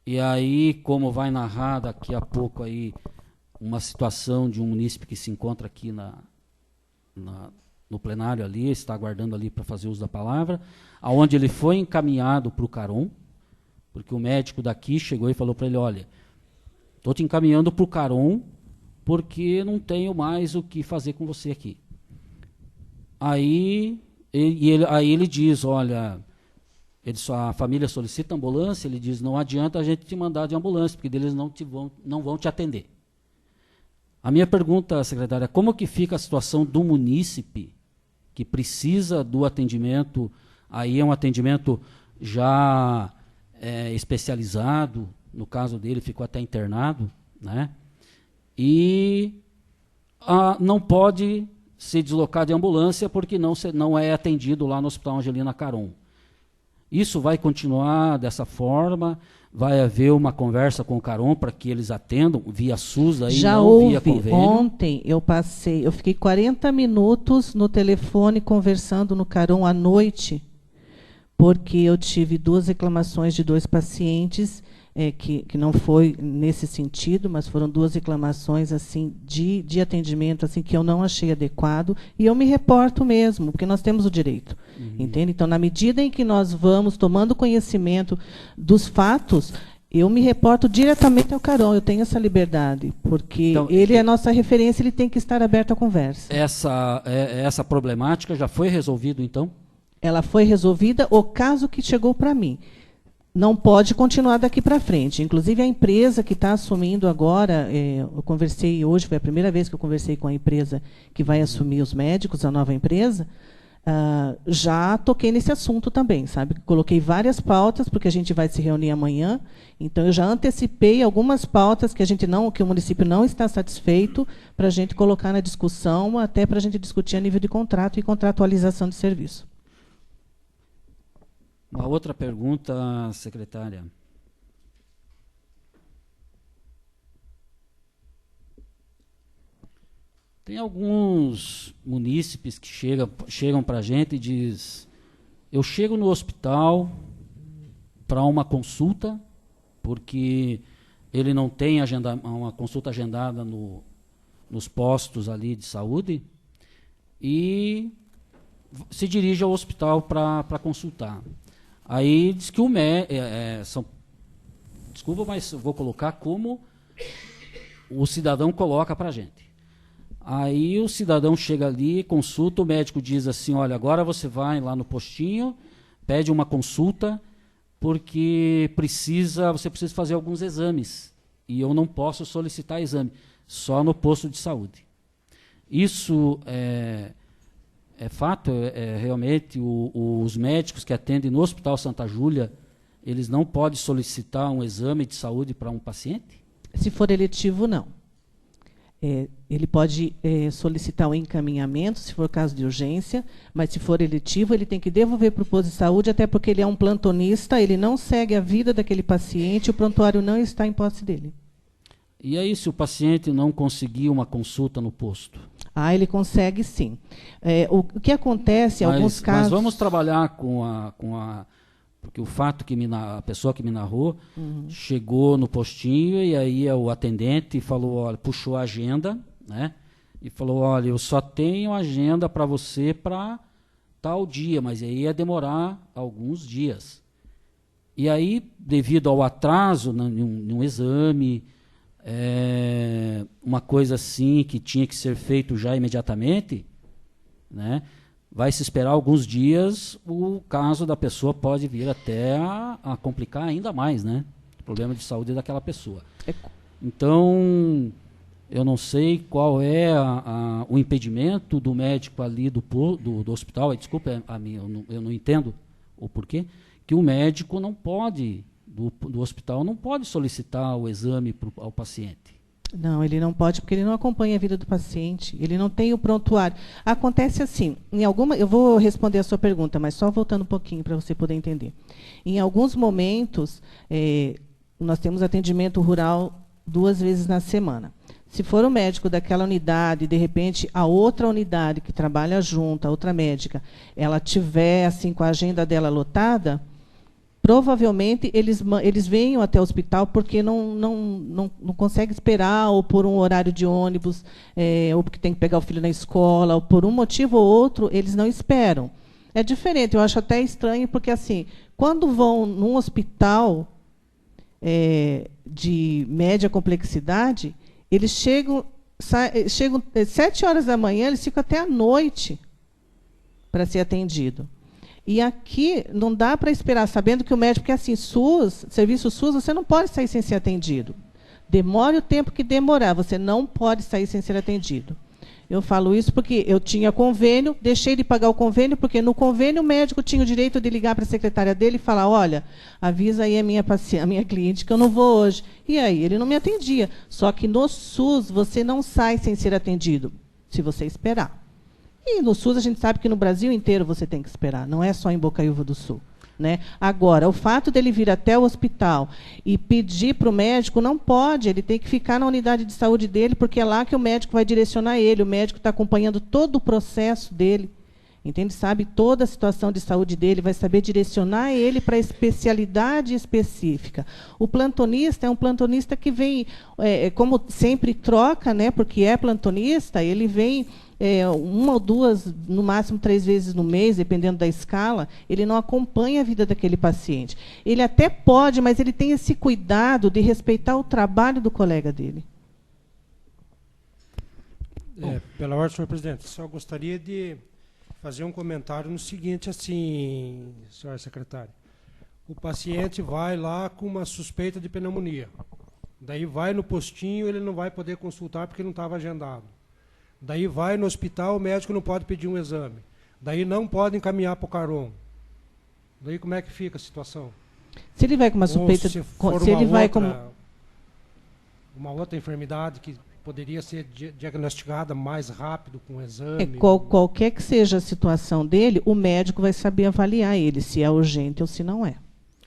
e aí, como vai narrar daqui a pouco aí uma situação de um munícipe que se encontra aqui no plenário ali, está aguardando ali para fazer uso da palavra, aonde ele foi encaminhado para o Carom, porque o médico daqui chegou e falou para ele, olha, estou te encaminhando para o Carom, porque não tenho mais o que fazer com você aqui. Aí ele diz, olha, a família solicita ambulância, ele diz, não adianta a gente te mandar de ambulância, porque eles não vão te atender. A minha pergunta, secretária, como que fica a situação do munícipe que precisa do atendimento, aí é um atendimento já especializado, no caso dele ficou até internado, né? E não pode se deslocar de ambulância porque não é atendido lá no Hospital Angelina Carom. Isso vai continuar dessa forma? Vai haver uma conversa com o Carom para que eles atendam via SUS, aí já não houve. Via convênio? Ontem eu fiquei 40 minutos no telefone conversando no Carom à noite, porque eu tive 2 reclamações de 2 pacientes, que não foi nesse sentido, mas foram 2 reclamações assim de atendimento assim que eu não achei adequado, e eu me reporto mesmo, porque nós temos o direito. Entende? Então, na medida em que nós vamos tomando conhecimento dos fatos, eu me reporto diretamente ao Carom, eu tenho essa liberdade, porque então, ele é a nossa referência, ele tem que estar aberto à conversa. Essa problemática já foi resolvida, então? Ela foi resolvida, o caso que chegou para mim. Não pode continuar daqui para frente. Inclusive, a empresa que está assumindo agora, eu conversei hoje, foi a primeira vez que eu conversei com a empresa que vai assumir os médicos, a nova empresa, já toquei nesse assunto também, sabe? Coloquei várias pautas, porque a gente vai se reunir amanhã, então eu já antecipei algumas pautas que o município não está satisfeito, para a gente colocar na discussão, até para a gente discutir a nível de contrato e contratualização de serviço. Uma outra pergunta, secretária. Tem alguns munícipes que chegam para a gente e dizem, eu chego no hospital para uma consulta, porque ele não tem uma consulta agendada nos postos ali de saúde, e se dirige ao hospital para consultar. Aí diz que desculpa, mas vou colocar como o cidadão coloca para a gente. Aí o cidadão chega ali, consulta, o médico diz assim, olha, agora você vai lá no postinho, pede uma consulta, porque você precisa fazer alguns exames, e eu não posso solicitar exame, só no posto de saúde. Isso é fato, realmente os médicos que atendem no Hospital Santa Júlia, eles não podem solicitar um exame de saúde para um paciente? Se for eletivo, não. Ele pode solicitar um encaminhamento, se for caso de urgência, mas se for eletivo, ele tem que devolver para o posto de saúde, até porque ele é um plantonista, ele não segue a vida daquele paciente, o prontuário não está em posse dele. E aí, se o paciente não conseguir uma consulta no posto? Ele consegue sim. O que acontece em alguns casos... Mas vamos trabalhar com porque o fato que a pessoa que me narrou chegou no postinho e aí o atendente falou, olha, puxou a agenda, né? E falou, olha, eu só tenho agenda para você para tal dia, mas aí ia demorar alguns dias. E aí, devido ao atraso num exame, uma coisa assim que tinha que ser feito já imediatamente, né? Vai se esperar alguns dias, o caso da pessoa pode vir até a complicar ainda mais, né? O problema de saúde daquela pessoa. Então, eu não sei qual é o impedimento do médico ali do hospital, desculpa, eu não entendo o porquê, que o médico não pode, do hospital, não pode solicitar o exame ao paciente. Não, ele não pode, porque ele não acompanha a vida do paciente. Ele não tem o prontuário. Acontece assim, eu vou responder a sua pergunta, mas só voltando um pouquinho para você poder entender. Em alguns momentos, nós temos atendimento rural 2 vezes na semana. Se for o médico daquela unidade, de repente, a outra unidade que trabalha junto, a outra médica, ela tiver assim com a agenda dela lotada, provavelmente eles venham até o hospital porque não consegue esperar, ou por um horário de ônibus, ou porque tem que pegar o filho na escola, ou por um motivo ou outro, eles não esperam. É diferente, eu acho até estranho, porque assim, quando vão num hospital de média complexidade, eles chegam 7 horas da manhã, eles ficam até a noite para ser atendido. E aqui não dá para esperar, sabendo que o médico, porque assim, serviço SUS, você não pode sair sem ser atendido. Demore o tempo que demorar, você não pode sair sem ser atendido. Eu falo isso porque eu tinha convênio, deixei de pagar o convênio, porque no convênio o médico tinha o direito de ligar para a secretária dele e falar, olha, avisa aí a minha cliente que eu não vou hoje. E aí, ele não me atendia. Só que no SUS você não sai sem ser atendido, se você esperar. E no SUS a gente sabe que no Brasil inteiro você tem que esperar, não é só em Bocaiúva do Sul. Né? Agora, o fato dele vir até o hospital e pedir para o médico, não pode, ele tem que ficar na unidade de saúde dele, porque é lá que o médico vai direcionar ele, o médico está acompanhando todo o processo dele, entende? Sabe toda a situação de saúde dele, vai saber direcionar ele para a especialidade específica. O plantonista é um plantonista que vem, como sempre troca, né, porque é plantonista, ele vem 1 ou 2, no máximo 3 vezes no mês, dependendo da escala, ele não acompanha a vida daquele paciente. Ele até pode, mas ele tem esse cuidado de respeitar o trabalho do colega dele. Pela ordem, senhor presidente, só gostaria de fazer um comentário no seguinte, assim, senhora secretária. O paciente vai lá com uma suspeita de pneumonia. Daí vai no postinho, ele não vai poder consultar porque não estava agendado. Daí vai no hospital, o médico não pode pedir um exame. Daí não pode encaminhar para o Caron. Daí como é que fica a situação? Se ele vai com uma suspeita... Se for se ele vai uma outra enfermidade que poderia ser diagnosticada mais rápido com o exame. Qualquer que seja a situação dele, o médico vai saber avaliar ele, se é urgente ou se não é.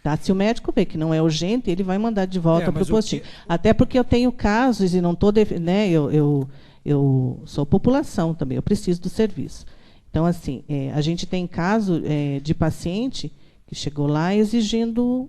Tá? Se o médico vê que não é urgente, ele vai mandar de volta para o postinho. Até porque eu tenho casos, e não estou... Né, eu sou população também, eu preciso do serviço. Então, assim, a gente tem caso de paciente que chegou lá exigindo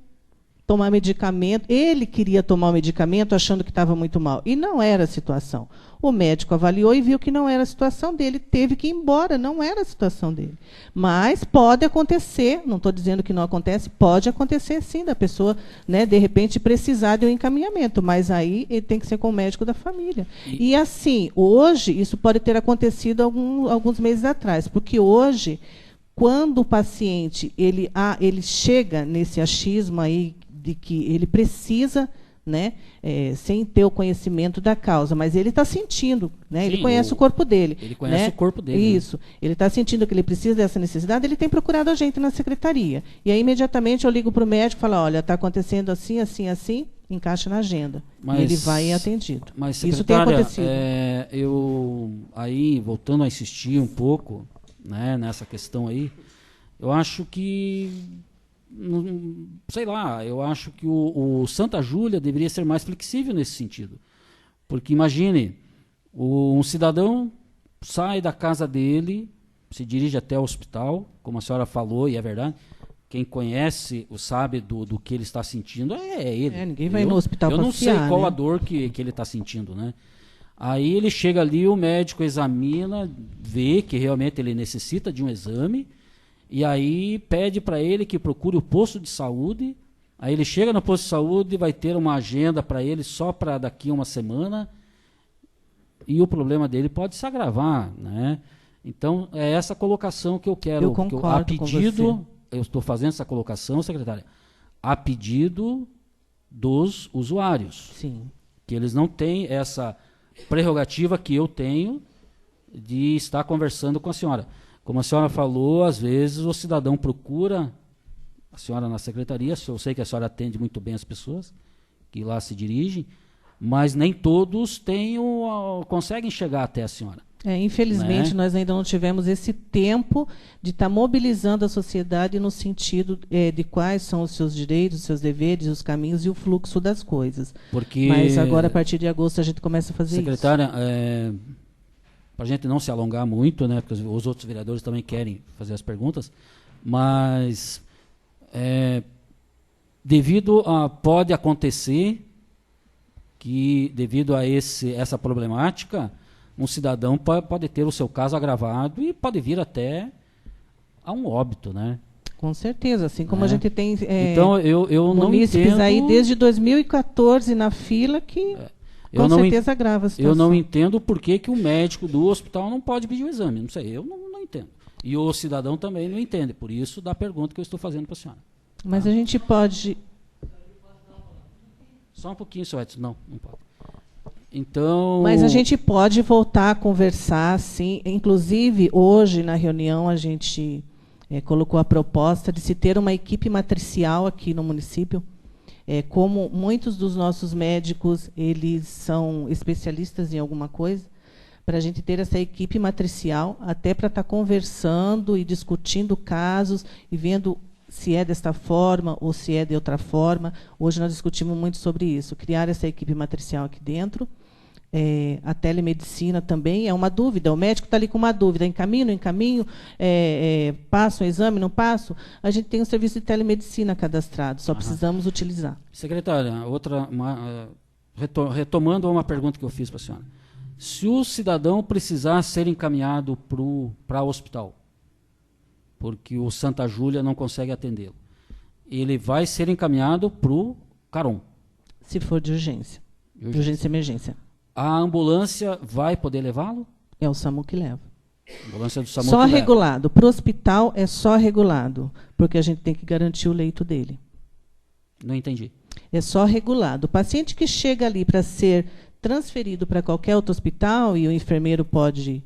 tomar medicamento. Ele queria tomar o medicamento achando que estava muito mal. E não era a situação. O médico avaliou e viu que não era a situação dele. Teve que ir embora, não era a situação dele. Mas pode acontecer, não estou dizendo que não acontece, pode acontecer sim, da pessoa, né, de repente, precisar de um encaminhamento. Mas aí ele tem que ser com o médico da família. E assim, hoje, isso pode ter acontecido alguns meses atrás, porque hoje, quando o paciente ele chega nesse achismo aí, de que ele precisa, né, sem ter o conhecimento da causa, mas ele está sentindo, né, ele conhece o corpo dele. Ele conhece, né, o corpo dele. Isso. Né? Ele está sentindo que ele precisa dessa necessidade, ele tem procurado a gente na secretaria. E aí, imediatamente, eu ligo para o médico e falo, olha, está acontecendo assim, assim, assim, encaixa na agenda. E ele vai atendido. Mas, isso tem acontecido. Eu, aí, voltando a insistir um pouco, né, nessa questão aí, eu acho que... sei lá, eu acho que o Santa Júlia deveria ser mais flexível nesse sentido. Porque imagine, um cidadão sai da casa dele, se dirige até o hospital, como a senhora falou, e é verdade, quem conhece, sabe do que ele está sentindo, é ele. Ninguém vai no hospital passear, eu não sei qual a dor que ele está sentindo, né? Aí ele chega ali, o médico examina, vê que realmente ele necessita de um exame, e aí pede para ele que procure o posto de saúde. Aí ele chega no posto de saúde, vai ter uma agenda para ele só para daqui a uma semana, e o problema dele pode se agravar, né? Então, é essa colocação que eu quero. Eu concordo a pedido, eu estou fazendo essa colocação, secretária, a pedido dos usuários. Sim. Que eles não têm essa prerrogativa que eu tenho de estar conversando com a senhora. Como a senhora falou, às vezes o cidadão procura a senhora na secretaria, eu sei que a senhora atende muito bem as pessoas que lá se dirigem, mas nem todos conseguem chegar até a senhora. Infelizmente, Né? nós ainda não tivemos esse tempo de estar mobilizando a sociedade no sentido de quais são os seus direitos, os seus deveres, os caminhos e o fluxo das coisas. Porque, Mas agora, a partir de agosto, a gente começa a fazer secretária, para a gente não se alongar muito, né, porque os outros vereadores também querem fazer as perguntas, mas pode acontecer que, devido a essa problemática, um cidadão pode ter o seu caso agravado e pode vir até a um óbito, né? Com certeza, assim como a gente tem então, eu não entendo... aí desde 2014 na fila que com certeza agrava a situação. Eu não entendo por que o médico do hospital não pode pedir o exame. Não sei, eu não entendo. E o cidadão também não entende. Por isso, da pergunta que eu estou fazendo para a senhora. Mas a gente pode... Só um pouquinho, senhor Edson. Não pode. Então... Mas a gente pode voltar a conversar, sim. Inclusive, hoje, na reunião, a gente colocou a proposta de se ter uma equipe matricial aqui no município. Como muitos dos nossos médicos, eles são especialistas em alguma coisa, para a gente ter essa equipe matricial, até para estar conversando e discutindo casos e vendo se é desta forma ou se é de outra forma. Hoje nós discutimos muito sobre isso. Criar essa equipe matricial aqui dentro. A telemedicina também é uma dúvida. O médico está ali com uma dúvida. Encaminho, passo um exame, não passo? A gente tem um serviço de telemedicina cadastrado. Só precisamos utilizar. Secretária, retomando uma pergunta que eu fiz para a senhora. Se o cidadão precisar ser encaminhado para o hospital, porque o Santa Júlia não consegue atendê-lo, ele vai ser encaminhado para o Caron. Se for de urgência. De urgência e emergência. A ambulância vai poder levá-lo? É o SAMU que leva. A ambulância do SAMU só que regulado. Para o hospital é só regulado, porque a gente tem que garantir o leito dele. Não entendi. É só regulado. O paciente que chega ali para ser transferido para qualquer outro hospital, e o enfermeiro pode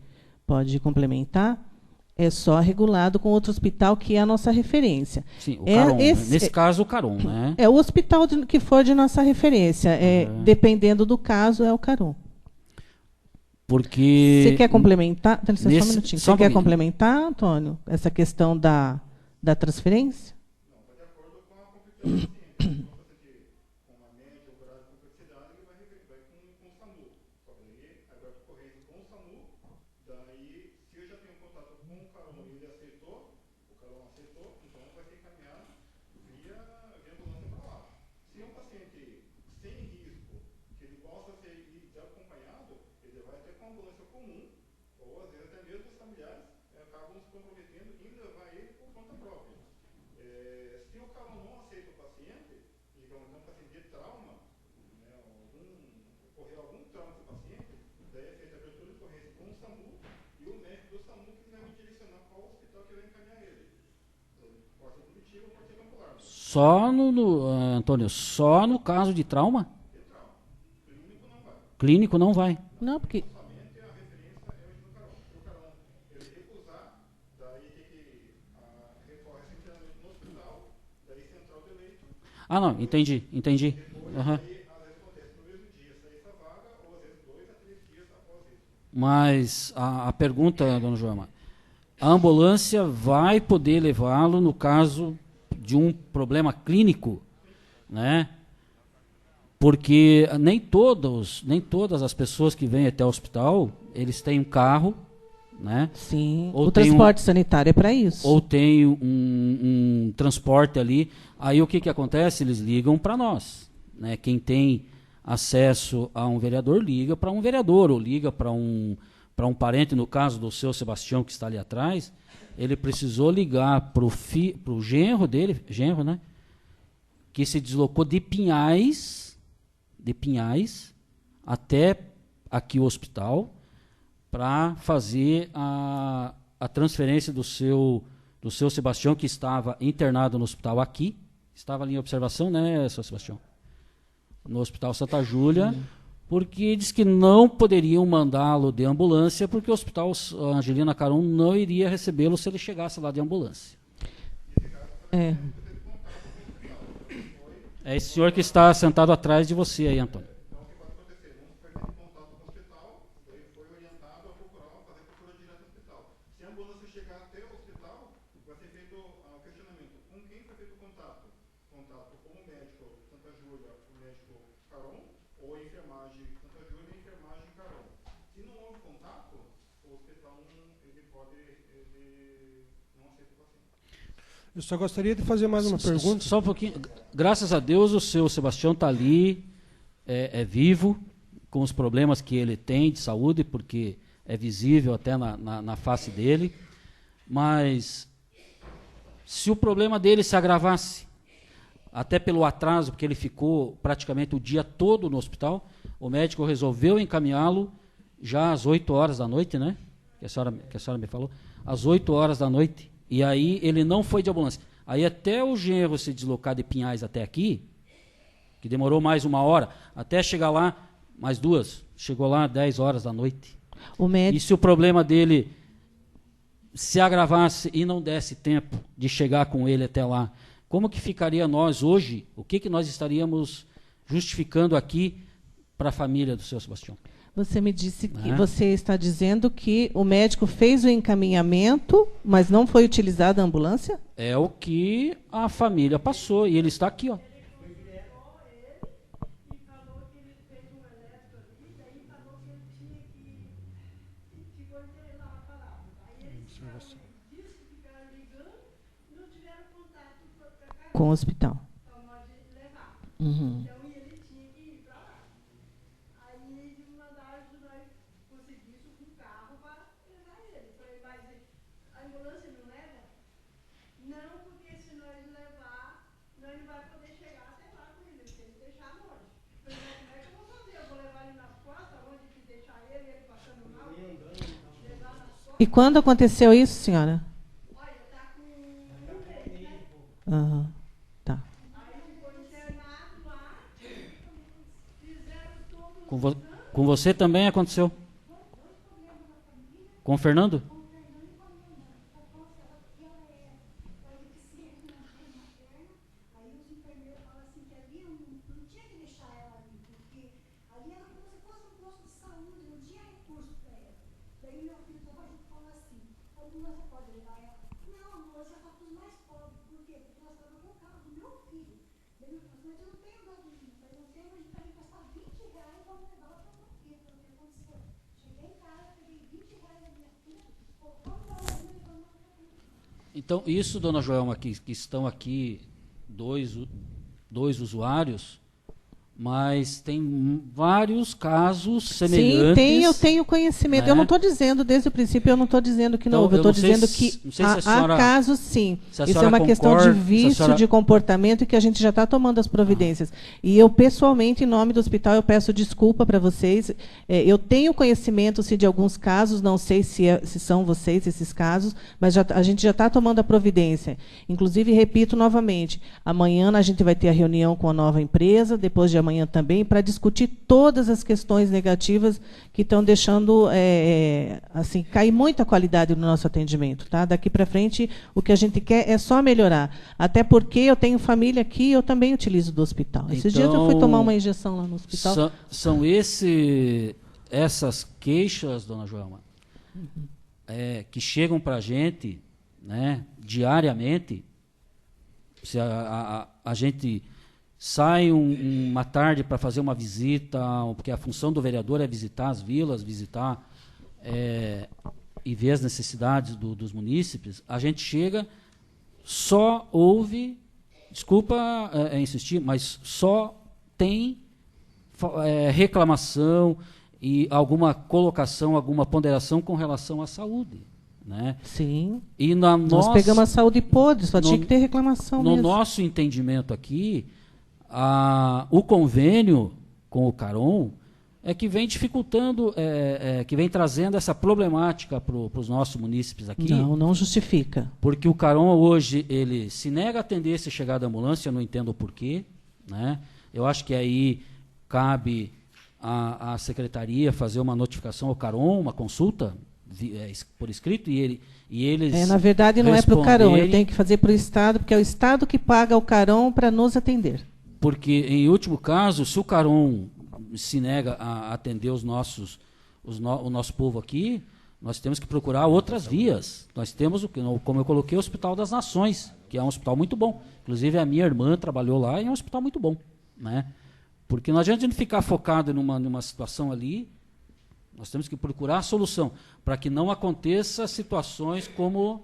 complementar, é só regulado com outro hospital que é a nossa referência. Sim, o Caron. Nesse caso, o Caron, né? É o hospital que for de nossa referência. Dependendo do caso, é o Caron. Porque... Você quer complementar? Dá licença, só um minutinho. Só Você quer complementar, Antônio, essa questão da transferência? Não, está de acordo com a competição do paciente. Então, com uma média, o grau de complexidade, ele vai com o SAMU. Só que daí, agora a ocorrência com o SAMU, daí, se eu já tenho contato com o Caron e ele aceitou, o Caron aceitou, então vai ser encaminhado via ambulância para lá. Se é um paciente sem risco, que ele possa ser acompanhado, ele vai até com a ambulância comum, ou às vezes até mesmo os familiares acabam se comprometendo em levar ele por conta própria. Se o Caron não aceita o paciente, digamos, um paciente de trauma, né, ocorrer algum trauma do paciente, daí é feita a abertura de ocorrência com o SAMU e o médico do SAMU que vai me direcionar qual hospital que vai encaminhar ele. Pode ser Curitiba ou pode ser Campo Largo. Antônio, só no caso de trauma? De trauma. Clínico não vai. Clínico não vai. Não, porque... Somente a referência é hoje do Caron. Se o Caron ele recusar, daí tem que recorre simplesmente no hospital, daí central de leito. Ah, não, entendi. Uhum. Aí, às vezes acontece no mesmo dia sair essa vaga, ou às vezes 2 a 3 dias após isso. Mas a pergunta, dona Joelma, a ambulância vai poder levá-lo no caso de um problema clínico, né? Porque nem todas as pessoas que vêm até o hospital, eles têm um carro, né? Sim, Ou o tem transporte sanitário é para isso. Ou tem um transporte ali. Aí o que acontece? Eles ligam para nós, né? Quem tem acesso a um vereador liga para um vereador, ou liga para um parente, no caso do seu Sebastião, que está ali atrás. Ele precisou ligar para o genro dele, né? Que se deslocou de Pinhais até aqui o hospital para fazer a transferência do seu Sebastião, que estava internado no hospital aqui. Estava ali em observação, né, seu Sebastião? No Hospital Santa Júlia, porque diz que não poderiam mandá-lo de ambulância, porque o Hospital Angelina Caron não iria recebê-lo se ele chegasse lá de ambulância. É esse senhor que está sentado atrás de você aí, Antônio. ou a enfermagem Santa Júlia e a enfermagem Carol. Se não houve contato, o hospital ele não aceita o paciente. Eu só gostaria de fazer mais uma pergunta. Só um pouquinho. Graças a Deus, o seu Sebastião está ali, é vivo, com os problemas que ele tem de saúde, porque é visível até na face dele. Mas, se o problema dele se agravasse, até pelo atraso, porque ele ficou praticamente o dia todo no hospital, o médico resolveu encaminhá-lo já às 8 horas da noite, né? Que a senhora me falou, às 8 horas da noite. E aí ele não foi de ambulância. Aí até o genro se deslocar de Pinhais até aqui, que demorou mais 1 hora, até chegar lá, mais 2, chegou lá às 10 horas da noite. E se o problema dele se agravasse e não desse tempo de chegar com ele até lá, como que ficaria nós hoje? O que nós estaríamos justificando aqui para a família do seu Sebastião? Você me disse que você está dizendo que o médico fez o encaminhamento, mas não foi utilizada a ambulância? É o que a família passou, e ele está aqui, ó. Com o hospital. Uhum. E quando aconteceu isso, senhora? Olha, está com 1 mês, né? Aham. Tá. Aí ficou internado lá, fizeram todos Com você também aconteceu? Com o Fernando? Então, isso, dona Joelma, que estão aqui dois usuários, mas tem vários casos semelhantes. Sim, eu tenho conhecimento. Né? Eu não estou dizendo, desde o princípio, eu não estou dizendo que não houve. Eu estou dizendo que há casos, sim. Isso é uma questão de vício, de comportamento, e que a gente já está tomando as providências. E eu, pessoalmente, em nome do hospital, eu peço desculpa para vocês. Eu tenho conhecimento, sim, de alguns casos, não sei se são vocês esses casos, mas a gente já está tomando a providência. Inclusive, repito novamente, amanhã a gente vai ter a reunião com a nova empresa, depois de amanhã também, para discutir todas as questões negativas que estão deixando assim, cair muito a qualidade do nosso atendimento. Tá? Daqui para frente, o que a gente quer é só melhorar. Até porque eu tenho família aqui, eu também utilizo do hospital. Esses dias eu fui tomar uma injeção lá no hospital. São essas queixas, dona Joelma, que chegam para a gente, né, diariamente. Se a gente sai uma tarde para fazer uma visita, porque a função do vereador é visitar as vilas, visitar e ver as necessidades dos munícipes, a gente chega, só ouve, desculpa insistir, mas só tem reclamação e alguma colocação, alguma ponderação com relação à saúde. Né? Sim. E nós pegamos a saúde podre, só tinha que ter reclamação mesmo. No nosso entendimento aqui, o convênio com o Caron é que vem dificultando, que vem trazendo essa problemática para os nossos munícipes aqui. Não justifica. Porque o Caron hoje, ele se nega a atender essa chegada da ambulância, eu não entendo o porquê. Né? Eu acho que aí cabe a secretaria fazer uma notificação ao Caron, uma consulta por escrito, e eles na verdade, não é para o Caron, eu tenho que fazer para o Estado, porque é o Estado que paga o Caron para nos atender. Porque, em último caso, se o Caron se nega a atender o nosso povo aqui, nós temos que procurar outras vias. Nós temos, como eu coloquei, o Hospital das Nações, que é um hospital muito bom. Inclusive, a minha irmã trabalhou lá e é um hospital muito bom. Né? Porque não adianta a gente ficar focado numa situação ali, nós temos que procurar a solução, para que não aconteça situações como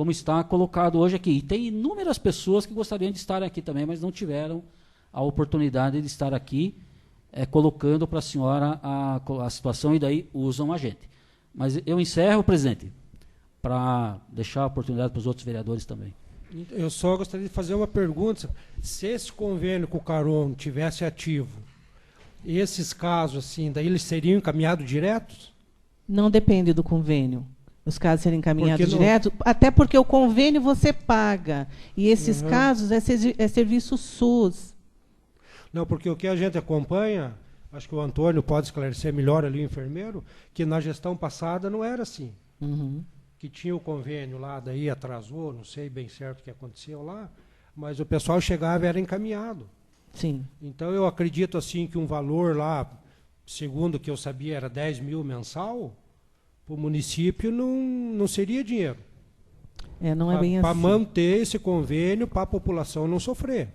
está colocado hoje aqui. E tem inúmeras pessoas que gostariam de estar aqui também, mas não tiveram a oportunidade de estar aqui, colocando para a senhora a situação, e daí usam a gente. Mas eu encerro, presidente, para deixar a oportunidade para os outros vereadores também. Eu só gostaria de fazer uma pergunta. Se esse convênio com o Caron tivesse ativo, esses casos, assim, daí eles seriam encaminhados diretos? Não depende do convênio. Os casos serem encaminhados Porque direto, até porque o convênio você paga. E esses casos é serviço SUS. Não, porque o que a gente acompanha, acho que o Antônio pode esclarecer melhor ali, o enfermeiro, que na gestão passada não era assim. Uhum. Que tinha o convênio lá, daí atrasou, não sei bem certo o que aconteceu lá, mas o pessoal chegava e era encaminhado. Sim. Então eu acredito assim que um valor lá, segundo o que eu sabia, era 10 mil mensal, para o município não seria dinheiro. Não é bem assim. Para manter esse convênio, para a população não sofrer.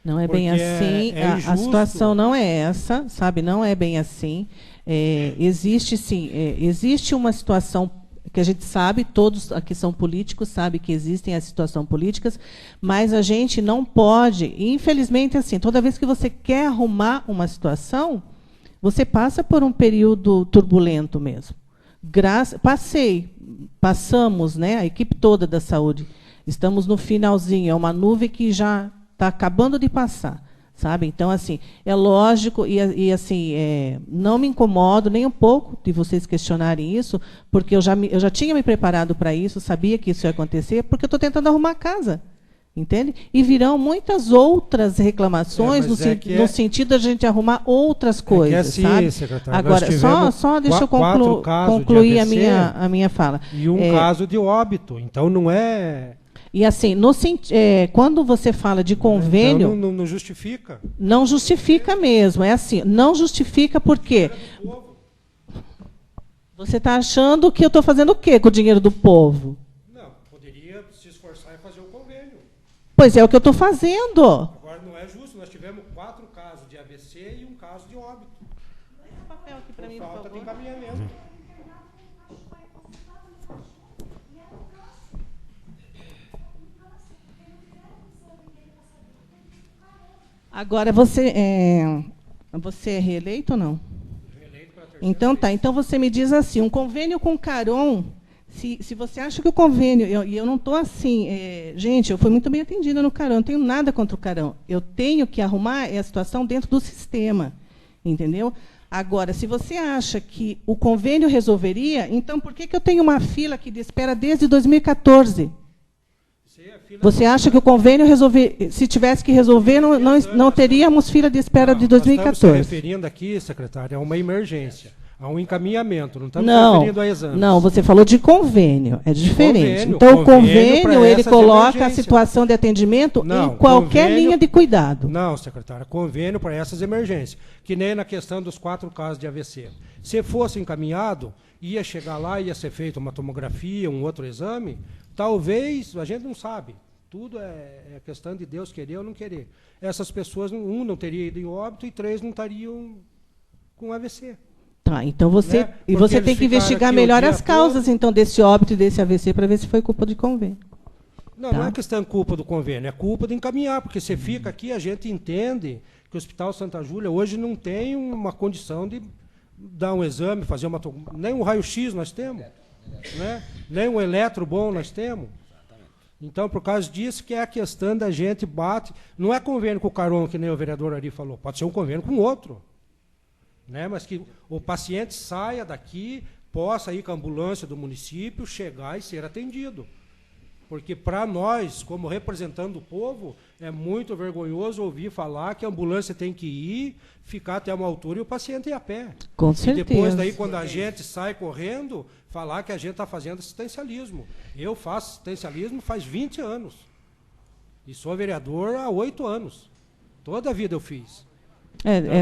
Não é Porque bem assim. A situação não é essa, sabe? Não é bem assim. Existe, sim, existe uma situação que a gente sabe, todos aqui são políticos, sabem que existem as situações políticas, mas a gente não pode, infelizmente, assim, toda vez que você quer arrumar uma situação, você passa por um período turbulento mesmo. Passamos, né, a equipe toda da saúde, estamos no finalzinho, é uma nuvem que já está acabando de passar, sabe? Então, assim, é lógico, e assim, não me incomodo nem um pouco de vocês questionarem isso, porque eu já tinha me preparado para isso, sabia que isso ia acontecer, porque eu estou tentando arrumar a casa, entende? E virão muitas outras reclamações no sentido de a gente arrumar outras coisas, assim, sabe? secretário, Agora, só deixa eu concluir a minha fala. E um caso de óbito, então não é... E assim, quando você fala de convênio... Então não justifica? Não justifica mesmo, é assim, não justifica por quê? Você está achando que eu estou fazendo o quê com o dinheiro do povo? Não, poderia se esforçar e fazer o convênio. Pois é o que eu estou fazendo. Agora não é justo, nós tivemos 4 casos de AVC e um caso de óbito. Dá esse papel aqui para mim, por falta de favor. encaminhamento. Agora, você é reeleito ou não? Reeleito para a terceira Então tá, então você me diz assim, um convênio com o Caron, se você acha que o convênio, e eu não estou assim, gente, eu fui muito bem atendida no Caron, não tenho nada contra o Caron, eu tenho que arrumar a situação dentro do sistema, entendeu? Agora, se você acha que o convênio resolveria, então por que eu tenho uma fila aqui de espera desde 2014? Você acha que o convênio se tivesse que resolver, não teríamos fila de espera de 2014? Nós estamos se referindo aqui, secretária, a uma emergência, a um encaminhamento, não estamos se referindo a exames. Não, você falou de convênio, é diferente. Então, o convênio ele coloca a situação de atendimento em qualquer linha de cuidado. Não, secretária, convênio para essas emergências, que nem na questão dos 4 casos de AVC. Se fosse encaminhado, ia chegar lá, ia ser feita uma tomografia, um outro exame, talvez, a gente não sabe, tudo é questão de Deus querer ou não querer. Essas pessoas, não teria ido em óbito e 3 não estariam com AVC. Tá, então você tem que investigar melhor as causas então desse óbito e desse AVC para ver se foi culpa de convênio. Não é questão de culpa do convênio, é culpa de encaminhar, porque você fica aqui, a gente entende que o Hospital Santa Júlia hoje não tem uma condição de dar um exame, fazer nem um raio-x nós temos, né? Nem um eletro bom nós temos. Então, por causa disso que é a questão da gente bate, não é convênio com o Caron, que nem o vereador Ari falou, pode ser um convênio com outro. Né? Mas que o paciente saia daqui, possa ir com a ambulância do município, chegar e ser atendido. Porque para nós, como representando o povo, é muito vergonhoso ouvir falar que a ambulância tem que ir, ficar até uma altura e o paciente ir a pé. Com certeza. E depois daí, quando a gente sai correndo, falar que a gente está fazendo assistencialismo. Eu faço assistencialismo faz 20 anos. E sou vereador há 8 anos. Toda a vida eu fiz.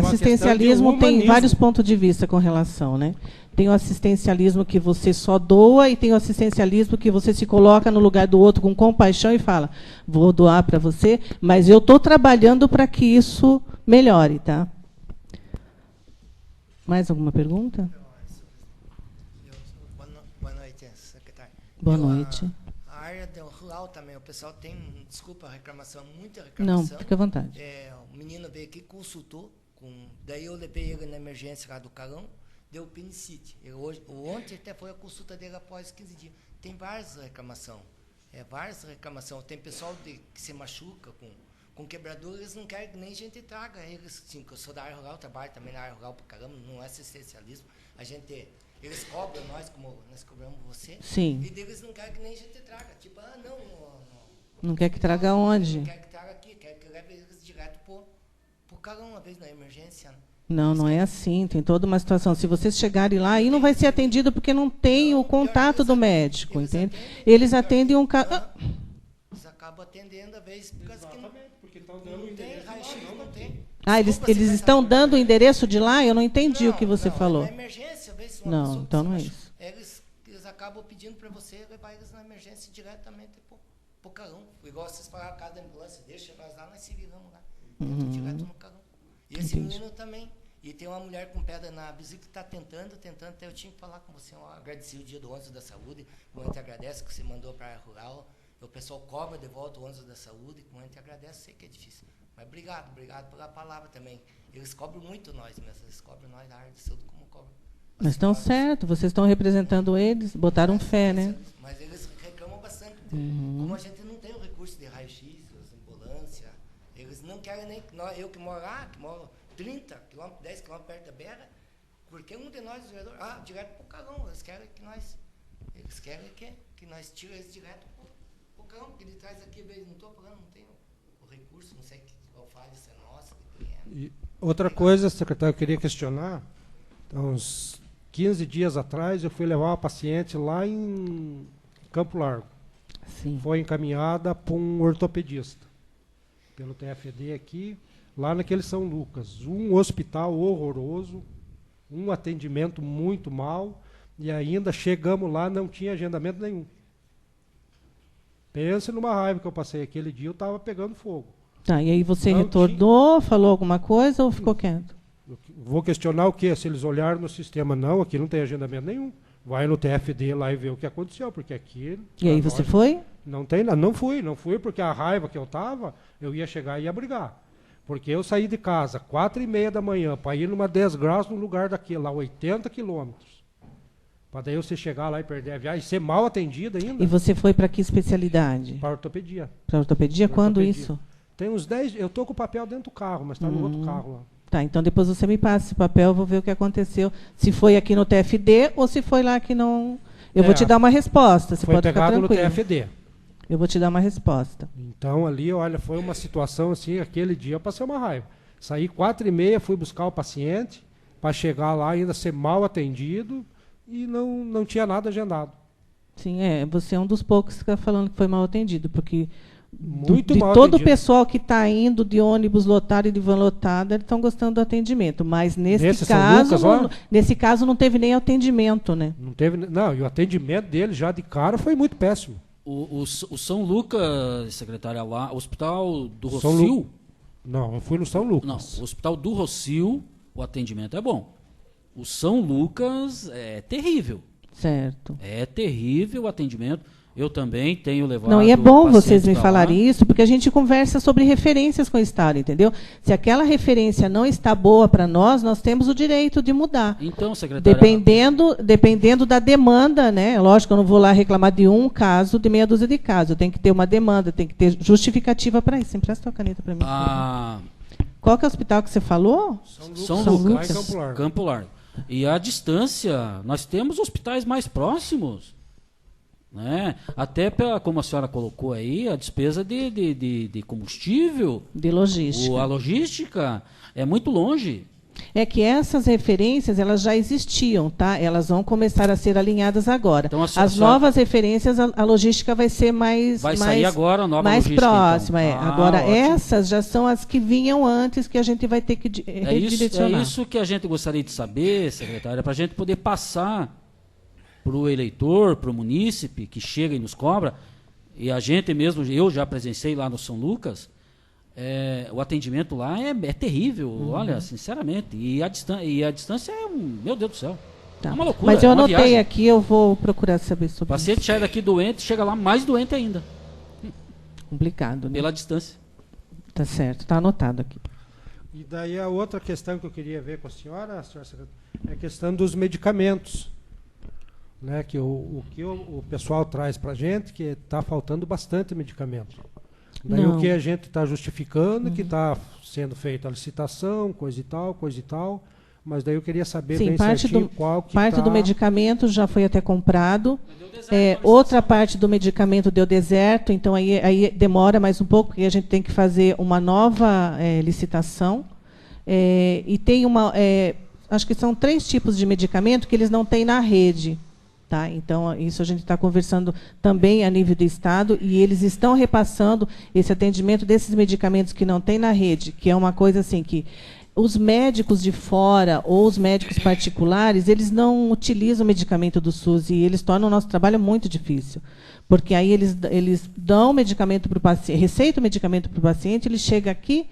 Assistencialismo tem vários pontos de vista com relação, né? Tem o assistencialismo que você só doa e tem o assistencialismo que você se coloca no lugar do outro com compaixão e fala, vou doar para você, mas eu estou trabalhando para que isso melhore, tá? Mais alguma pergunta? Boa noite, secretário. Boa noite. A área do rural também, o pessoal tem, desculpa a reclamação, muita Não, reclamação. fica à vontade. O menino veio aqui, consultou, daí eu levei ele na emergência lá do Carão, deu penicite. Ontem até foi a consulta dele após 15 dias. Tem várias reclamações. Tem pessoal que se machuca com quebradura, eles não querem que nem a gente traga eles. Sim, eu sou da área rural, trabalho também na área rural pra caramba, não é assistencialismo. Eles cobram nós, como nós cobramos você. Sim. E eles não querem que nem a gente traga. Tipo, não. Não quer que traga onde? Não quer que traga aqui, quer que leve eles direto pro Carão, uma vez na emergência. Não é assim, tem toda uma situação. Se vocês chegarem lá, aí não vai ser atendido porque não tem o contato do médico, entende? Eles atendem um caso. Eles acabam atendendo, às vezes, por causa que não tem raio-x, não tem. Eles estão dando o endereço de lá? Eu não entendi o que você falou. Na emergência, às vezes, uma Não, pessoa então que não é se isso. machuca, eles acabam pedindo para você levar eles na emergência diretamente pro Carão. Igual vocês falaram, a casa da ambulância, deixa nós lá, nós se viramos lá. Direto no Carão. E esse menino também. E tem uma mulher com pedra na vesícula que está tentando, até eu tinha que falar com você. Eu agradeci o dia do Ônibus da Saúde, como a gente agradece que você mandou para a área rural. O pessoal cobra de volta o Ônibus da Saúde, como a gente agradece, sei que é difícil. Mas obrigado pela palavra também. Eles cobram muito nós mesmo, eles cobram nós da área de saúde como cobram. Mas estão certo, vocês estão representando eles, botaram fé, né? Mas eles reclamam bastante. Como a gente não tem o recurso de raio-x, ambulância, eles não querem nem... Eu que moro lá, que moro 30 km, 10 km perto da beira, porque um de nós, vereador, direto para o Carão, eles querem que nós tiremos eles direto para o Carão, porque ele traz aqui, não estou falando, não tem o recurso, não sei qual falha, se é nossa, que tem. E outra coisa, secretário, eu queria questionar, uns 15 dias atrás eu fui levar uma paciente lá em Campo Largo. Sim. Foi encaminhada para um ortopedista, pelo TFD aqui, lá naquele São Lucas. Um hospital horroroso, um atendimento muito mal, e ainda chegamos lá, não tinha agendamento nenhum. Pense numa raiva que eu passei aquele dia, eu estava pegando fogo. Tá, e aí você retornou, falou alguma coisa ou ficou quieto? Vou questionar o quê? Se eles olharam no sistema, não, aqui não tem agendamento nenhum. Vai no TFD lá e vê o que aconteceu, porque aqui... E aí você foi? Não tem nada, não fui porque a raiva que eu estava, eu ia chegar e ia brigar. Porque eu saí de casa 4h30 da manhã para ir numa 10 graus num lugar daquele lá, 80 quilômetros. Para daí você chegar lá e perder a viagem, ser mal atendido ainda. E você foi para que especialidade? Para ortopedia. Para ortopedia? Quando isso? Tem uns 10, eu estou com o papel dentro do carro, mas está no outro carro lá. Tá, então depois você me passa esse papel, eu vou ver o que aconteceu. Se foi aqui no TFD ou se foi lá que não... Eu vou te dar uma resposta, você pode ficar tranquilo. Foi pegado no TFD. Eu vou te dar uma resposta. Então ali, olha, foi uma situação assim, aquele dia eu passei uma raiva. Saí 4h30, fui buscar o paciente, para chegar lá ainda ser mal atendido e não tinha nada agendado. Sim, você é um dos poucos que está falando que foi mal atendido, porque muito de mal todo atendido. O pessoal que está indo de ônibus lotado e de van lotada, eles estão gostando do atendimento. Mas nesse caso não teve nem atendimento, né? Não teve, não, e o atendimento dele já de cara foi muito péssimo. O São Lucas, secretária, lá, o Hospital do Rossio... Não, eu fui no São Lucas. Não, o Hospital do Rossio, o atendimento é bom. O São Lucas é terrível. Certo. É terrível o atendimento. Eu também tenho levado... Não, e é bom vocês me falarem isso, porque a gente conversa sobre referências com o Estado, entendeu? Se aquela referência não está boa para nós temos o direito de mudar. Então, secretária... Dependendo da demanda, né? Lógico, eu não vou lá reclamar de um caso, de meia dúzia de casos. Eu tenho que ter uma demanda, tem que ter justificativa para isso. Você empresta a caneta para mim. Qual que é o hospital que você falou? São Lucas. Lá em Campo Largo. Campo Largo. E a distância, nós temos hospitais mais próximos. Né? Até como a senhora colocou aí, a despesa de combustível, de logística. A logística é muito longe. É que essas referências elas já existiam, tá? Elas vão começar a ser alinhadas agora. Então, as novas referências, a logística vai ser sair agora a nova mais logística, próxima. então. Agora, ótimo. Essas já são as que vinham antes, que a gente vai ter que redirecionar. É isso que a gente gostaria de saber, secretária, para a gente poder passar para o eleitor, para o munícipe que chega e nos cobra, e a gente mesmo, eu já presenciei lá no São Lucas, o atendimento lá é terrível, olha, sinceramente, e a distância é meu Deus do céu. Tá. É uma loucura. Mas eu é uma anotei viagem. aqui, eu vou procurar saber O sobre paciente isso. sai daqui doente, chega lá mais doente ainda, Complicado, né? pela distância. Tá certo, tá anotado aqui. E daí a outra questão que eu queria ver com a senhora secretária, é a questão dos medicamentos. Né, que o que o pessoal traz para a gente, que está faltando bastante medicamento. Daí Não. o que a gente está justificando, que está sendo feita a licitação, coisa e tal, mas daí eu queria saber Sim, bem parte certinho do, qual que parte tá... do medicamento já foi até comprado. Outra parte do medicamento deu deserto, então aí demora mais um pouco, porque a gente tem que fazer uma nova licitação. E tem acho que são 3 tipos de medicamento que eles não têm na rede. Tá? Então, isso a gente está conversando também a nível do Estado, e eles estão repassando esse atendimento desses medicamentos que não tem na rede, que é uma coisa assim que os médicos de fora ou os médicos particulares, eles não utilizam o medicamento do SUS e eles tornam o nosso trabalho muito difícil. Porque aí eles dão medicamento para o paciente, receitam o medicamento para o paciente, ele chega aqui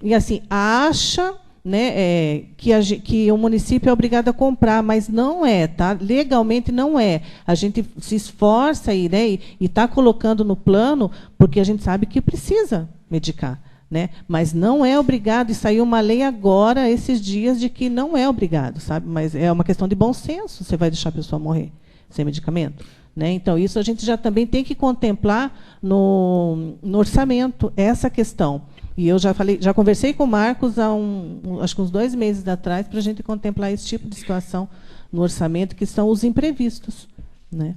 e assim acha, né, que o município é obrigado a comprar, mas não é, tá? Legalmente não é. A gente se esforça aí, né, e está colocando no plano porque a gente sabe que precisa medicar, né? Mas não é obrigado, e saiu uma lei agora, esses dias, de que não é obrigado, sabe? Mas é uma questão de bom senso, você vai deixar a pessoa morrer sem medicamento? Né? Então, isso a gente já também tem que contemplar no orçamento, essa questão. E eu já conversei com o Marcos há acho que uns 2 meses atrás, para a gente contemplar esse tipo de situação no orçamento, que são os imprevistos. Né?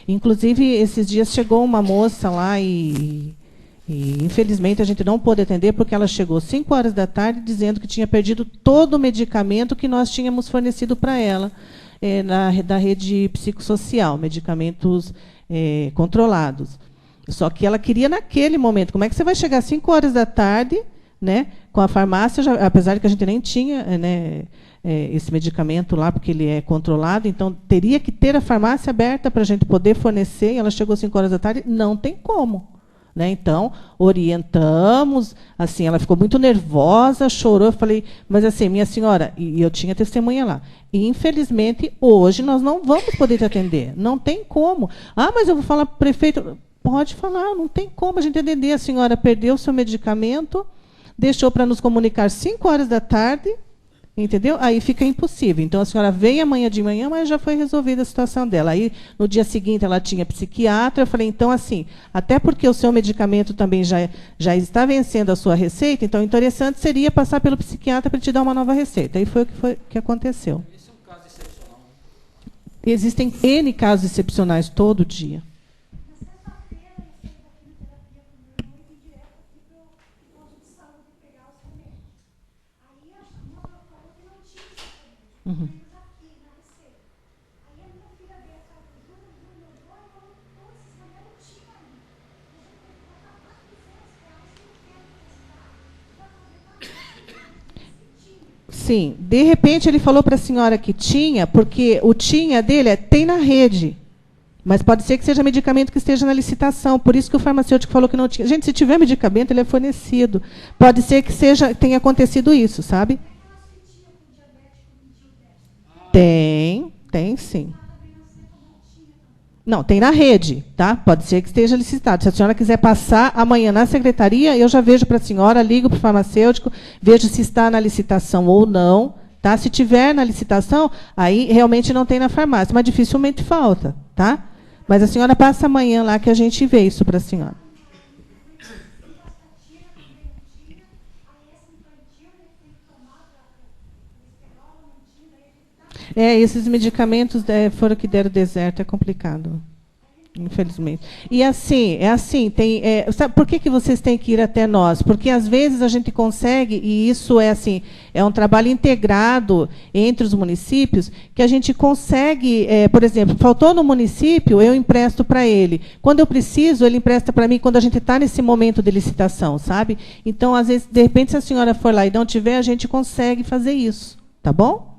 Inclusive, esses dias chegou uma moça lá e infelizmente a gente não pôde atender, porque ela chegou 5 horas da tarde dizendo que tinha perdido todo o medicamento que nós tínhamos fornecido para ela da rede psicossocial, medicamentos controlados. Só que ela queria naquele momento. Como é que você vai chegar às 5 horas da tarde, né, com a farmácia, apesar de que a gente nem tinha esse medicamento lá, porque ele é controlado, então teria que ter a farmácia aberta para a gente poder fornecer, e ela chegou às 5 horas da tarde, não tem como. Né? Então, orientamos, assim, ela ficou muito nervosa, chorou, eu falei, mas assim, minha senhora, e eu tinha testemunha lá, e infelizmente, hoje nós não vamos poder te atender, não tem como. Ah, mas eu vou falar para o prefeito... Pode falar, não tem como a gente entender. A senhora perdeu o seu medicamento, deixou para nos comunicar 5 horas da tarde, entendeu? Aí fica impossível. Então, a senhora veio amanhã de manhã, mas já foi resolvida a situação dela. Aí, no dia seguinte, ela tinha psiquiatra. Eu falei, então, assim, até porque o seu medicamento também já está vencendo a sua receita, então, interessante seria passar pelo psiquiatra para te dar uma nova receita. Aí foi o que aconteceu. Esse é um caso excepcional. Existem N casos excepcionais todo dia. Uhum. Sim, de repente ele falou para a senhora que tinha, porque o tinha dele tem na rede. Mas pode ser que seja medicamento que esteja na licitação, por isso que o farmacêutico falou que não tinha. Gente, se tiver medicamento, ele é fornecido. Pode ser que tenha acontecido isso, sabe? Tem sim. Não, tem na rede, tá? Pode ser que esteja licitado. Se a senhora quiser passar amanhã na secretaria, eu já vejo para a senhora, ligo para o farmacêutico, vejo se está na licitação ou não, tá? Se tiver na licitação, aí realmente não tem na farmácia, mas dificilmente falta, tá? Mas a senhora passa amanhã lá que a gente vê isso para a senhora. Esses medicamentos foram que deram deserto, é complicado, infelizmente. E assim, sabe por que vocês têm que ir até nós? Porque às vezes a gente consegue, e isso é um trabalho integrado entre os municípios, que a gente consegue, por exemplo, faltou no município, eu empresto para ele. Quando eu preciso, ele empresta para mim quando a gente está nesse momento de licitação, sabe? Então, às vezes, de repente, se a senhora for lá e não tiver, a gente consegue fazer isso, tá bom?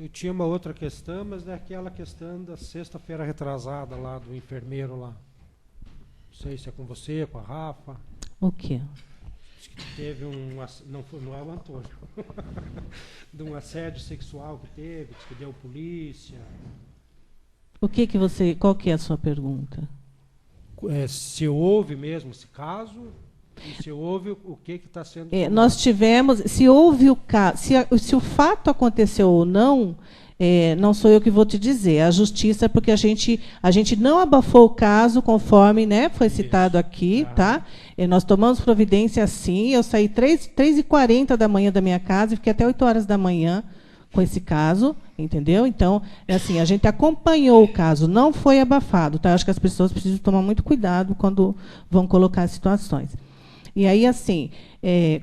Eu tinha uma outra questão, mas é aquela questão da sexta-feira retrasada lá, do enfermeiro lá. Não sei se é com você, com a Rafa. O quê? Diz que teve não é o Antônio, de um assédio sexual que teve, diz que deu polícia. Qual que é a sua pergunta? Se houve mesmo esse caso, e se houve, o que está sendo tomado? Nós tivemos, se houve o caso, se o fato aconteceu ou não, não sou eu que vou te dizer, é a justiça, porque a gente não abafou o caso conforme, né, foi citado aqui, tá? Nós tomamos providência sim, eu saí 3h40 da manhã da minha casa e fiquei até 8 horas da manhã com esse caso, entendeu? Então, assim, a gente acompanhou o caso, não foi abafado, tá? Acho que as pessoas precisam tomar muito cuidado quando vão colocar situações. E aí, assim,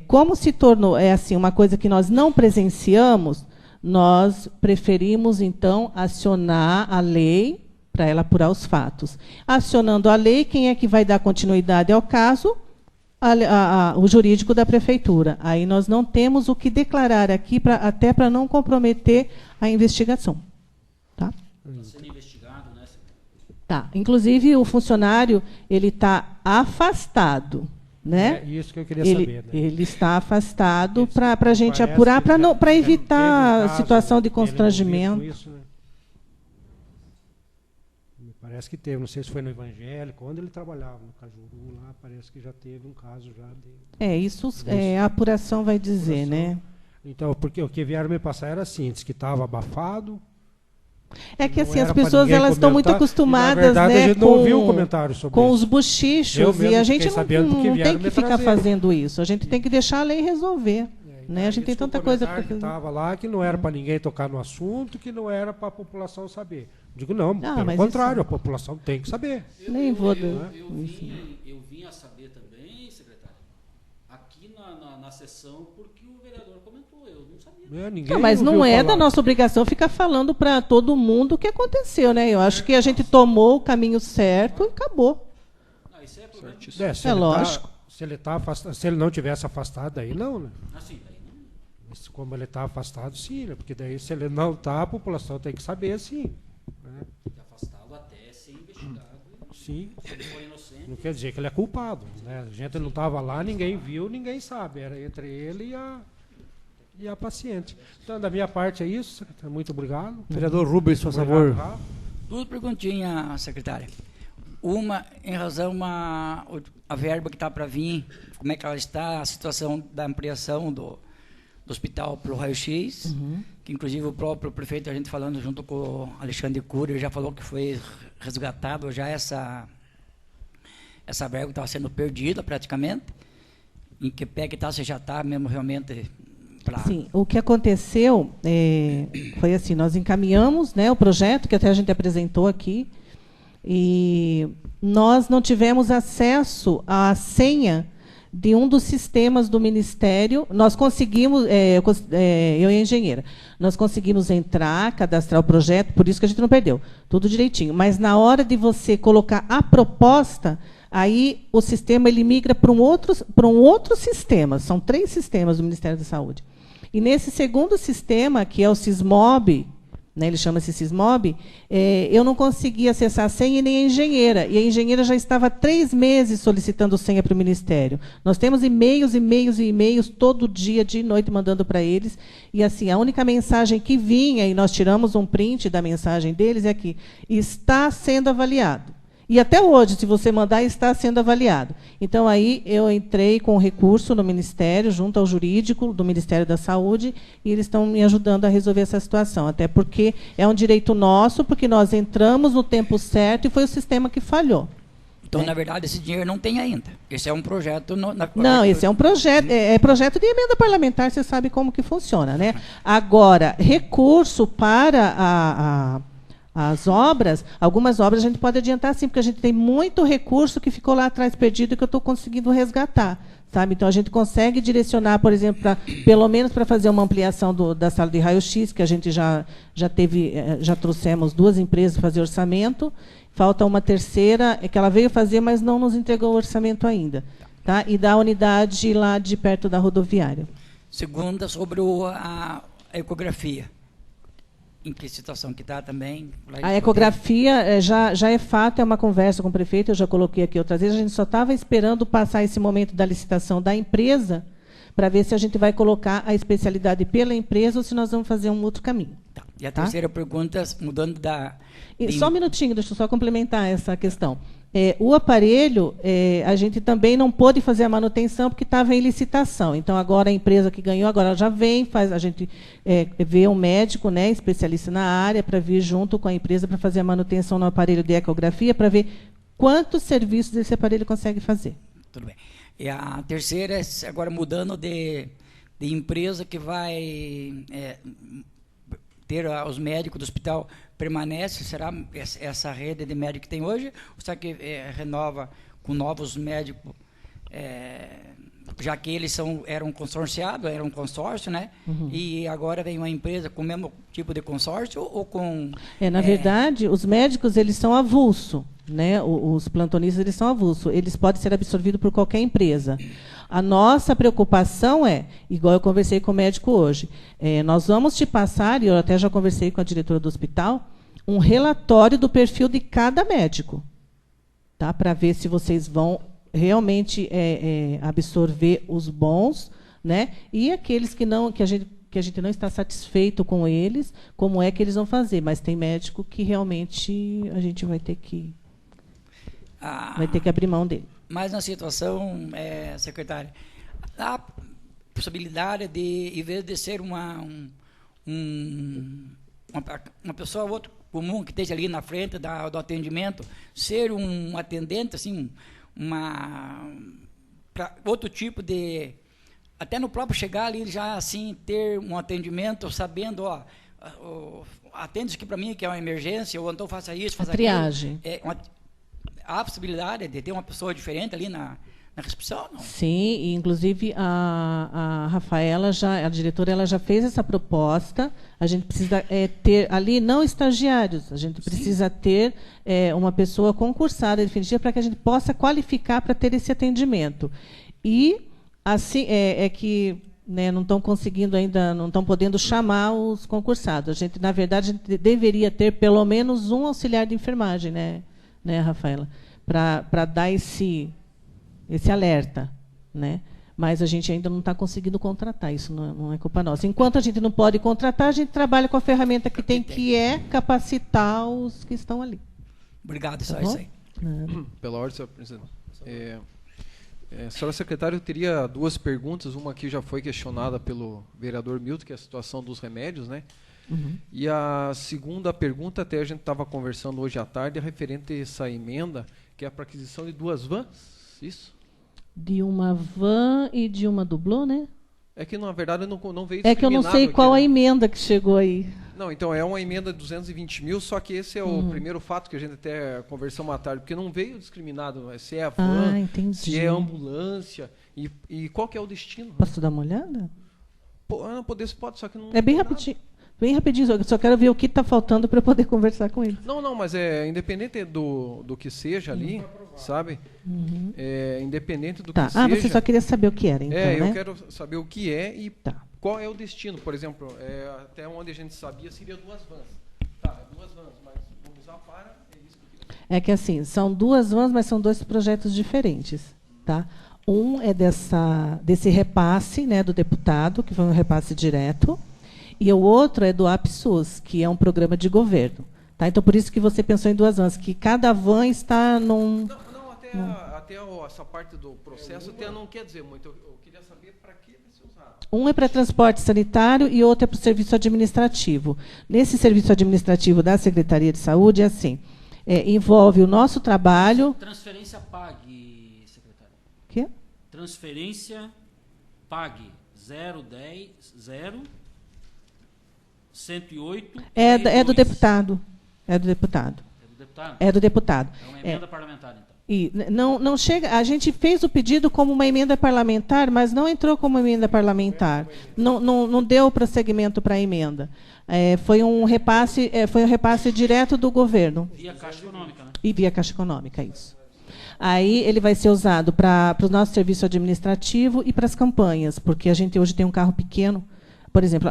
como se tornou assim, uma coisa que nós não presenciamos, nós preferimos, então, acionar a lei para ela apurar os fatos. Acionando a lei, quem é que vai dar continuidade ao caso? O jurídico da prefeitura. Aí nós não temos o que declarar aqui, até para não comprometer a investigação. Tá? Está sendo investigado, né? Tá. Inclusive, o funcionário ele está afastado. Né? É isso que eu queria saber. Né? Ele está afastado para a gente apurar, para evitar a situação de constrangimento. Isso, né? Me parece que teve, não sei se foi no Evangélico, quando ele trabalhava no Cajuru, lá parece que já teve um caso já de... A apuração vai dizer, né? Então, porque o que vieram me passar era assim, diz que estava abafado. É que assim, as pessoas elas estão muito acostumadas, verdade, né, a gente não ouviu um comentário sobre com isso. os bochichos, e a gente não tem que ficar trazer. fazendo isso. A gente tem que deixar a lei resolver. Né? A gente tem tanta coisa para fazer. Estava lá que não era para ninguém tocar no assunto, que não era para a população saber. Digo, não, pelo contrário, a população tem que saber. Nem vou... Eu vim a saber também, secretário, aqui na sessão, porque o vereador comentou, eu não sabia. Mas não é da nossa obrigação ficar falando para todo mundo o que aconteceu, né? Eu acho que a gente tomou o caminho certo e acabou. Não, isso é problema. É lógico. Se ele não tivesse afastado, aí não, né? Assim, daí não. Mas como ele está afastado, sim, né? Porque daí se ele não está, a população tem que saber, sim. Né? Afastado até ser investigado. Sim. Se ele for inocente. Não quer dizer que ele é culpado. Né? A gente não estava lá, ninguém viu, ninguém sabe. Era entre ele e a paciente. Então, da minha parte é isso, secretário. Muito obrigado. Vereador Rubens, por favor. Duas perguntinhas, secretária. Uma, em razão a verba que está para vir, como é que ela está, a situação da ampliação do hospital para o raio-x, que inclusive o próprio prefeito, a gente falando junto com o Alexandre Cury, já falou que foi resgatado já essa verba que estava sendo perdida praticamente. Em que pé que está, você já está mesmo realmente... Sim, o que aconteceu foi assim, nós encaminhamos, né, o projeto que até a gente apresentou aqui, e nós não tivemos acesso à senha de um dos sistemas do Ministério. Nós conseguimos, eu e a engenheira, nós conseguimos entrar, cadastrar o projeto, por isso que a gente não perdeu, tudo direitinho. Mas na hora de você colocar a proposta, aí o sistema ele migra para um outro sistema. São 3 sistemas do Ministério da Saúde. E nesse segundo sistema, que é o Sismob, né, ele chama-se Sismob, eu não consegui acessar a senha e nem a engenheira. E a engenheira já estava há 3 meses solicitando senha para o Ministério. Nós temos e-mails todo dia, de noite, mandando para eles. E assim, a única mensagem que vinha, e nós tiramos um print da mensagem deles, é que está sendo avaliado. E até hoje, se você mandar, está sendo avaliado. Então, aí eu entrei com recurso no Ministério, junto ao jurídico do Ministério da Saúde, e eles estão me ajudando a resolver essa situação. Até porque é um direito nosso, porque nós entramos no tempo certo e foi o sistema que falhou. Então, na verdade, esse dinheiro não tem ainda. Esse é um projeto... Não, esse é um projeto, projeto de emenda parlamentar, você sabe como que funciona, né? Agora, recurso para as obras, algumas obras a gente pode adiantar sim, porque a gente tem muito recurso que ficou lá atrás perdido e que eu estou conseguindo resgatar. Sabe? Então, a gente consegue direcionar, por exemplo, pelo menos para fazer uma ampliação da sala de raio-x, que a gente já trouxemos 2 empresas para fazer orçamento. Falta uma terceira, que ela veio fazer, mas não nos entregou o orçamento ainda. Tá? E da unidade lá de perto da rodoviária. Segunda, sobre a ecografia. em que situação que está também. A ecografia já é fato, é uma conversa com o prefeito, eu já coloquei aqui outras vezes, a gente só estava esperando passar esse momento da licitação da empresa para ver se a gente vai colocar a especialidade pela empresa ou se nós vamos fazer um outro caminho. Tá. E a terceira pergunta, mudando da... Só um minutinho, deixa eu só complementar essa questão. O aparelho, a gente também não pôde fazer a manutenção porque estava em licitação. Então, agora a empresa que ganhou, agora já vem, a gente vê um médico, né, especialista na área, para vir junto com a empresa para fazer a manutenção no aparelho de ecografia, para ver quantos serviços esse aparelho consegue fazer. Tudo bem. E a terceira, agora mudando de empresa que vai ter os médicos do hospital, permanece? Será essa rede de médicos que tem hoje? Ou será que renova com novos médicos, já que eles eram consorciados, eram um consórcio, né? Uhum. E agora vem uma empresa com o mesmo tipo de consórcio ou com... Na verdade, os médicos eles são avulso, né? Os plantonistas eles são avulso. Eles podem ser absorvidos por qualquer empresa. A nossa preocupação igual eu conversei com o médico hoje, nós vamos te passar, e eu até já conversei com a diretora do hospital, um relatório do perfil de cada médico, tá? Para ver se vocês vão realmente absorver os bons, né? E aqueles que a gente não está satisfeito com eles, como é que eles vão fazer. Mas tem médico que realmente a gente vai ter que abrir mão dele. Mas na situação, secretária, há possibilidade de, em vez de ser uma pessoa outro comum que esteja ali na frente do atendimento, ser um atendente, assim, outro tipo de... Até no próprio chegar ali, já assim, ter um atendimento, sabendo, atende isso aqui para mim, que é uma emergência, ou então faça isso, faça aquilo. Triagem. Há a possibilidade de ter uma pessoa diferente ali na recepção? Não? Sim, e inclusive a Rafaela, a diretora, ela já fez essa proposta. A gente precisa ter ali não estagiários, a gente precisa ter uma pessoa concursada definitiva para que a gente possa qualificar para ter esse atendimento. E assim que, né, não estão conseguindo ainda, não estão podendo chamar os concursados. A gente, na verdade, a gente deveria ter pelo menos um auxiliar de enfermagem, né, Rafaela, para dar esse alerta, né? Mas a gente ainda não está conseguindo contratar, isso não é culpa nossa. Enquanto a gente não pode contratar, a gente trabalha com a ferramenta que tem, que é capacitar os que estão ali. Obrigado, só isso aí. Pela ordem, senhor presidente. Senhora secretária, eu teria duas perguntas. Uma que já foi questionada pelo vereador Milton, que é a situação dos remédios, né? Uhum. E a segunda pergunta, até a gente estava conversando hoje à tarde, é referente a essa emenda, que é para aquisição de 2 vans, isso? De uma van e de uma dublô, né? É que, na verdade, não veio discriminado. É que eu não sei qual a emenda que chegou aí. Não, então é uma emenda de 220 mil, só que esse é o primeiro fato que a gente até conversou à tarde, porque não veio discriminado, se é a van, se é a ambulância, e qual que é o destino. Posso dar uma olhada? Pode, só que não... É bem rapidinho. Bem rapidinho, eu só quero ver o que está faltando para eu poder conversar com ele. Não, mas independente do que seja ali, sabe? Uhum. Independente do que seja... você só queria saber o que era, então, né? Eu quero saber o que é e qual é o destino. Por exemplo, até onde a gente sabia, seria 2 vans. 2 vans, mas vamos usar para... É que assim, são 2 vans, mas são 2 projetos diferentes, tá? Um é desse repasse, né, do deputado, que foi um repasse direto, e o outro é do APSUS, que é um programa de governo. Tá? Então, por isso que você pensou em 2 vans, que cada van está num... Até essa parte do processo até não quer dizer muito. Eu queria saber para que vai ser usado. Um é para transporte sanitário e outro é para o serviço administrativo. Nesse serviço administrativo da Secretaria de Saúde, é assim, envolve o nosso trabalho... Transferência PAG, secretário. O quê? Transferência PAG 010... 108... É do deputado. É do deputado. É do deputado. É uma emenda parlamentar, então. E não chega. A gente fez o pedido como uma emenda parlamentar, mas não entrou como emenda parlamentar. Não deu prosseguimento para a emenda. Foi um repasse direto do governo. Via Caixa Econômica, né? E via Caixa Econômica, isso. Aí ele vai ser usado para o nosso serviço administrativo e para as campanhas, porque a gente hoje tem um carro pequeno por exemplo,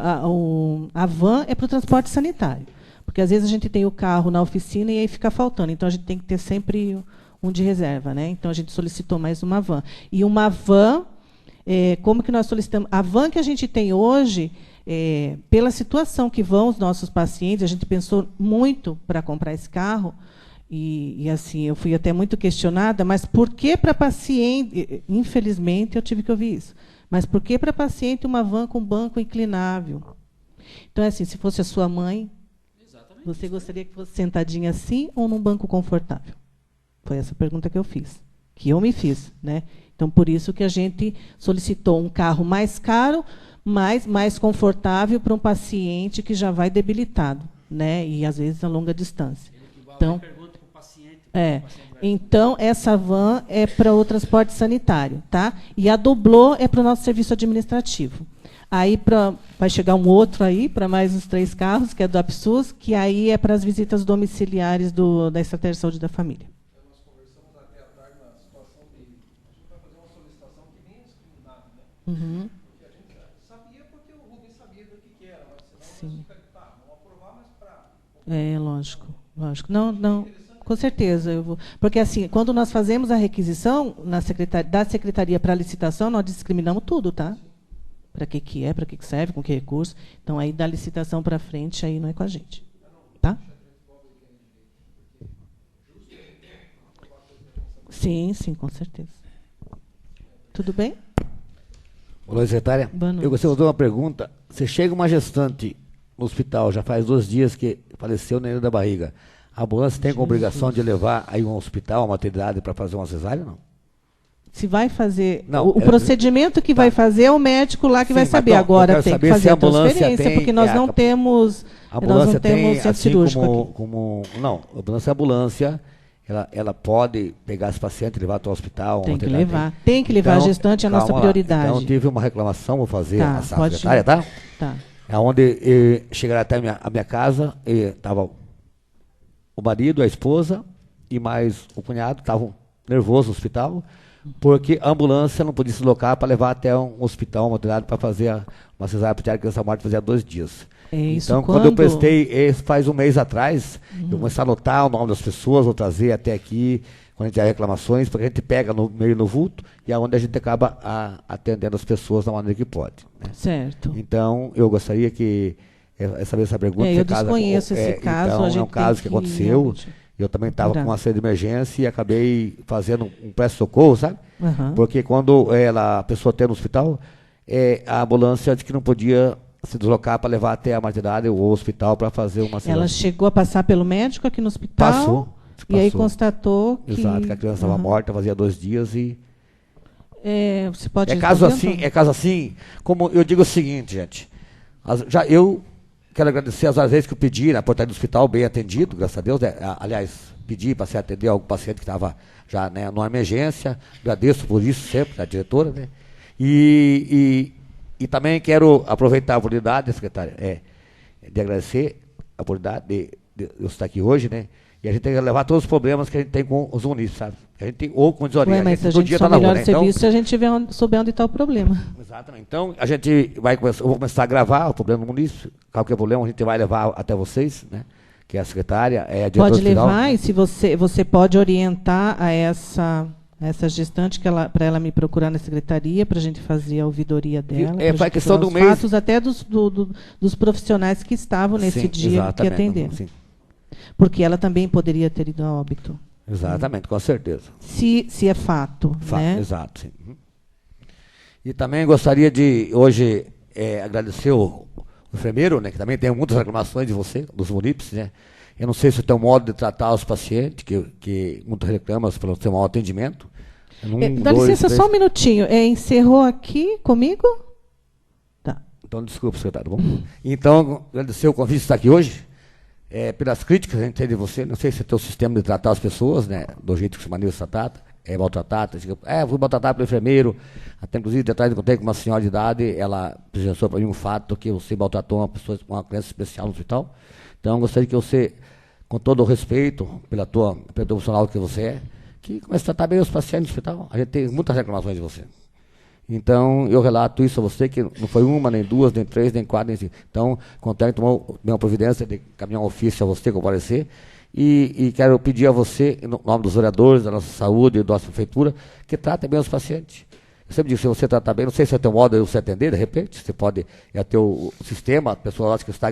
a van é para o transporte sanitário. Porque às vezes a gente tem o carro na oficina e aí fica faltando. Então a gente tem que ter sempre um de reserva, né? Então a gente solicitou mais uma van. E uma van, como que nós solicitamos? A van que a gente tem hoje, pela situação que vão os nossos pacientes, a gente pensou muito para comprar esse carro. E assim, eu fui até muito questionada, mas por que para paciente, infelizmente eu tive que ouvir isso, mas por que para paciente uma van com banco inclinável? Então, é assim, se fosse a sua mãe, exatamente, você gostaria que fosse sentadinha assim ou num banco confortável? Foi essa pergunta que eu fiz, que eu me fiz, né? Então, por isso que a gente solicitou um carro mais caro, mas mais confortável para um paciente que já vai debilitado, né? E às vezes a longa distância. Então, então, essa van é para o transporte sanitário, tá? E a Doblô é para o nosso serviço administrativo. Aí vai chegar um outro aí, para mais uns 3 carros, que é do APSUS, que aí é para as visitas domiciliares da Estratégia de Saúde da Família. Nós conversamos até à tarde na situação de... A gente vai fazer uma solicitação que nem é discriminada, né? Uhum. Porque a gente sabia, porque o Rubens sabia do que era, mas senão nós fica, vamos aprovar, mas para... lógico, lógico. Não... Com certeza. Porque, assim, quando nós fazemos a requisição da Secretaria para a licitação, nós discriminamos tudo, tá? Para que é, para que serve, com que recurso. Então, aí, da licitação para frente, aí não é com a gente. Tá? Sim, com certeza. Tudo bem? Boa noite, secretária. Eu gostaria de fazer uma pergunta. Você chega uma gestante no hospital, já faz 2 dias que faleceu no neném da barriga. A ambulância tem a obrigação de levar aí um hospital, uma maternidade, para fazer uma cesárea ou não? Se vai fazer... Não, o procedimento que vai fazer é o médico lá que vai saber. Agora tem que fazer a transferência, porque nós não temos... A ambulância tem centro cirúrgico não, a ambulância, ela pode pegar esse paciente e levar até o hospital. Tem que levar. Tem que levar a gestante, é a nossa prioridade. Então, tive uma reclamação, vou fazer a secretária, tá? Tá. É onde chegaram até a minha casa, e estava... O marido, a esposa e mais o cunhado estavam nervosos no hospital, porque a ambulância não podia se deslocar para levar até um hospital, uma maternidade, para fazer uma cesárea para a criança morta fazia 2 dias. Então, quando eu prestei, faz 1 mês atrás, eu comecei a anotar o nome das pessoas, vou trazer até aqui, quando a gente tiver reclamações, porque a gente pega meio no vulto, e é onde a gente acaba atendendo as pessoas da maneira que pode. Né? Certo. Então, eu gostaria que... saber essa pergunta. Eu desconheço esse caso. Então, é um caso que aconteceu. Eu também estava com uma série de emergência e acabei fazendo um pré-socorro, sabe? Uhum. Porque quando a pessoa tem no hospital, a ambulância disse que não podia se deslocar para levar até a maternidade ou o hospital para fazer uma cirurgia. Ela chegou a passar pelo médico aqui no hospital? Passou. E aí constatou que... Exato, que a criança estava morta, fazia 2 dias e... Você pode é caso assim, como eu digo o seguinte, gente. Eu quero agradecer as vezes que eu pedi na portaria do hospital, bem atendido, graças a Deus. Aliás, pedi para se atender algum paciente que estava já numa emergência. Agradeço por isso sempre, a diretora. Né? E também quero aproveitar a oportunidade, secretária, de agradecer a oportunidade de eu estar aqui hoje, né? E a gente tem que levar todos os problemas que a gente tem com os munícipes, sabe? A gente tem, ou com desordem. Mas a gente só melhora o serviço se a gente souber onde está o problema. Exatamente. Então, a gente eu vou começar a gravar o problema do município. Qualquer problema, a gente vai levar até vocês, né? Que é a secretária, a diretora pode levar, final. E se você pode orientar a essa gestante para ela me procurar na secretaria para a gente fazer a ouvidoria dela. Faz questão do mês. Fatos até dos profissionais que estavam nesse dia que atenderam. Sim. Porque ela também poderia ter ido a óbito. Exatamente, com certeza. Se é fato. Né? Exato, sim. E também gostaria de, hoje, agradecer o enfermeiro, né, que também tem muitas reclamações de você, dos munícipes, né? Eu não sei se tem um modo de tratar os pacientes, que muitos reclamam pelo seu mau atendimento. Dá licença, só um minutinho. Encerrou aqui comigo? Tá. Então, desculpa, secretário. Bom? Então, agradecer o convite de estar aqui hoje. Pelas críticas que a gente tem de você, não sei se é teu sistema de tratar as pessoas, né, do jeito que se maneira se trata, maltratado, fui maltratado pelo enfermeiro, até inclusive detrás eu contei com uma senhora de idade, ela presenciou para mim um fato que você maltratou uma criança especial no hospital. Então, gostaria que você, com todo o respeito pelo profissional que você que comece a tratar bem os pacientes no hospital. A gente tem muitas reclamações de você. Então, eu relato isso a você, que não foi uma, nem duas, nem três, nem quatro, nem cinco. Então, contente tomou minha providência de caminhar um ofício a você comparecer. E quero pedir a você, em nome dos vereadores, da nossa saúde, da nossa prefeitura, que trate bem os pacientes. Eu sempre digo, se você tratar bem, não sei se é teu modo de você atender, de repente, você pode, é teu sistema, a pessoa acha que está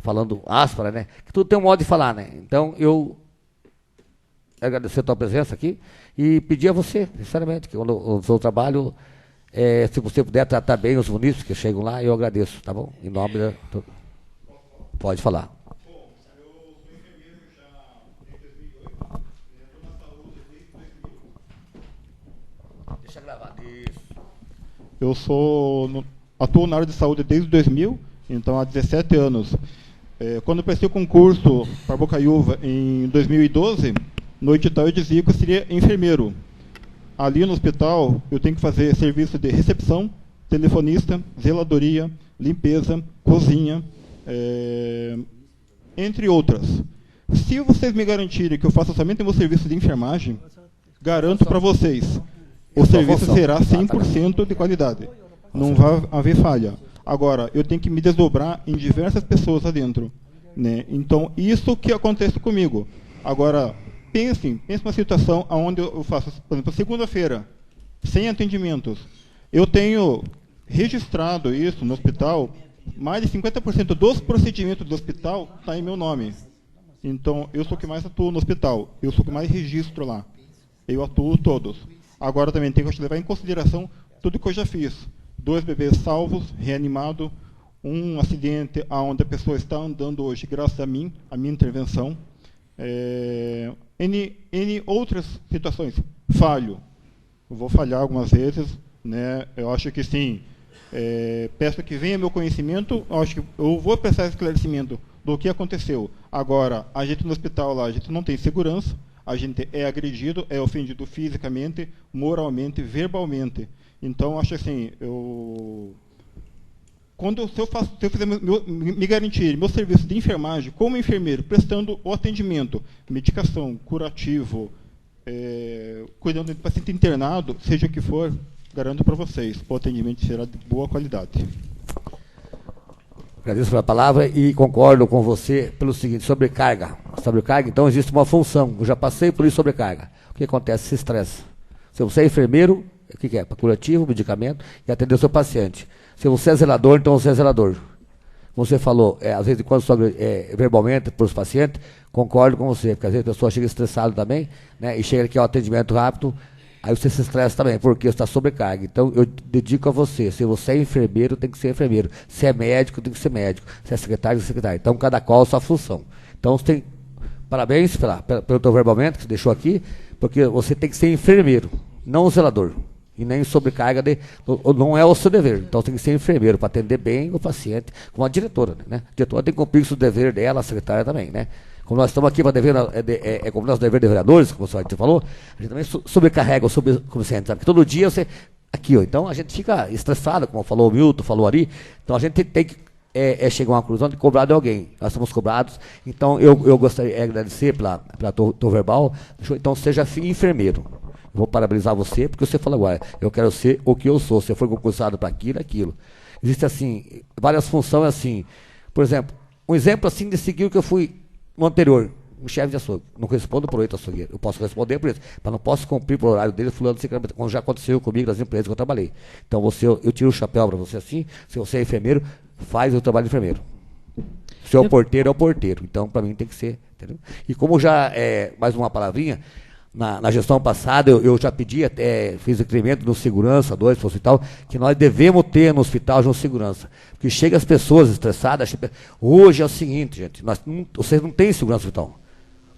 falando áspera, né? Que tudo tem um modo de falar, né? Então, eu agradecer a tua presença aqui e pedir a você, sinceramente, que o seu trabalho, se você puder tratar bem os munícipes que chegam lá, eu agradeço, tá bom? Em nome da... Pode falar. Deixa gravado. Eu atuo na área de saúde desde 2000, então há 17 anos. Quando eu prestei o concurso para Bocaiúva em 2012, no edital eu dizia que eu seria enfermeiro. Ali no hospital eu tenho que fazer serviço de recepção, telefonista, zeladoria, limpeza, cozinha, entre outras. Se vocês me garantirem que eu faça somente o meu serviço de enfermagem, garanto para vocês, o serviço será 100% de qualidade. Não vai haver falha. Agora, eu tenho que me desdobrar em diversas pessoas lá dentro, né? Então, isso que acontece comigo. Agora, pense uma situação onde eu faço, por exemplo, segunda-feira, 100 atendimentos. Eu tenho registrado isso no hospital, mais de 50% dos procedimentos do hospital está em meu nome. Então, eu sou o que mais atuo no hospital. Eu sou o que mais registro lá. Eu atuo todos. Agora também tem que levar em consideração tudo que eu já fiz. 2 bebês salvos, reanimados, um acidente onde a pessoa está andando hoje graças a mim, a minha intervenção. N outras situações. Falho. Eu vou falhar algumas vezes, né? Eu acho que sim. Peço que venha meu conhecimento, acho que eu vou prestar esclarecimento do que aconteceu. Agora, a gente no hospital lá, a gente não tem segurança, a gente é agredido, é ofendido fisicamente, moralmente, verbalmente. Então, acho assim, se eu fizer me garantir meu serviço de enfermagem como enfermeiro, prestando o atendimento, medicação, curativo, cuidando do paciente internado, seja o que for, garanto para vocês, o atendimento será de boa qualidade. Agradeço pela palavra e concordo com você pelo seguinte, sobrecarga. Sobrecarga, então, existe uma função. Eu já passei por isso, sobrecarga. O que acontece? Se estressa. Se você é enfermeiro, o que é? Para curativo, medicamento e atender o seu paciente. Se você é zelador, então você é zelador. Como você falou, às vezes, quando verbalmente para os pacientes, concordo com você, porque às vezes a pessoa chega estressada também, né, e chega aqui ao atendimento rápido, aí você se estressa também, porque você está sobrecarga. Então, eu dedico a você. Se você é enfermeiro, tem que ser enfermeiro. Se é médico, tem que ser médico. Se é secretário, tem que ser secretário. Então, cada qual a sua função. Então, você tem... Parabéns pelo teu verbalmente que você deixou aqui, porque você tem que ser enfermeiro, não o zelador. E nem sobrecarga, não é o seu dever. Então, tem que ser enfermeiro para atender bem o paciente, como a diretora, né? A diretora tem que cumprir o dever dela, a secretária também, né? Como nós estamos aqui para dever, como nosso dever de vereadores, como você falou, a gente também sobrecarrega o subconsciente, sabe? Porque todo dia você... Aqui, ó, então a gente fica estressado, como falou o Milton, falou ali. Então a gente tem que chegar a uma conclusão de cobrar de alguém. Nós somos cobrados. Então eu gostaria de agradecer pela tua verbal. Então seja enfermeiro. Eu vou parabenizar você, porque você falou agora, eu quero ser o que eu sou. Você foi concursado para aquilo. Existem, assim, várias funções assim. Por exemplo, um exemplo assim de seguir o que eu fui no anterior, um chefe de açougue. Não respondo por 8 açougueiros. Eu posso responder por isso, mas não posso cumprir por horário dele, fulano, como já aconteceu comigo nas empresas que eu trabalhei. Então, eu tiro o chapéu para você assim, se você é enfermeiro, faz o trabalho de enfermeiro. Se é o porteiro, é o porteiro. Então, para mim, tem que ser. Entendeu? E como já, mais uma palavrinha, na gestão passada, eu já pedi, fiz requerimento no segurança, para o hospital, que nós devemos ter no hospital de um segurança. Porque chega as pessoas estressadas, hoje é o seguinte, gente, vocês não têm segurança no hospital.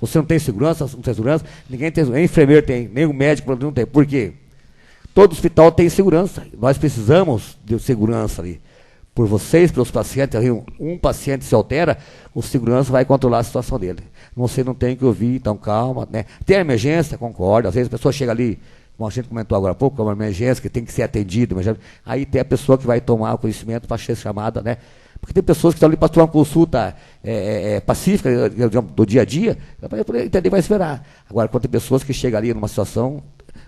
Você não tem segurança, não tem segurança, ninguém tem, nem enfermeiro tem, nem o médico não tem. Por quê? Todo hospital tem segurança. Nós precisamos de segurança ali. Por vocês, pelos pacientes, um paciente se altera, o segurança vai controlar a situação dele. Você não tem que ouvir, então calma, né? Tem emergência, concordo. Às vezes a pessoa chega ali, como a gente comentou agora há pouco, é uma emergência que tem que ser atendida. Aí tem a pessoa que vai tomar o conhecimento para ser chamada, né? Porque tem pessoas que estão ali para tomar uma consulta pacífica, do dia a dia, para poder entender, vai esperar. Agora, quando tem pessoas que chegam ali numa situação,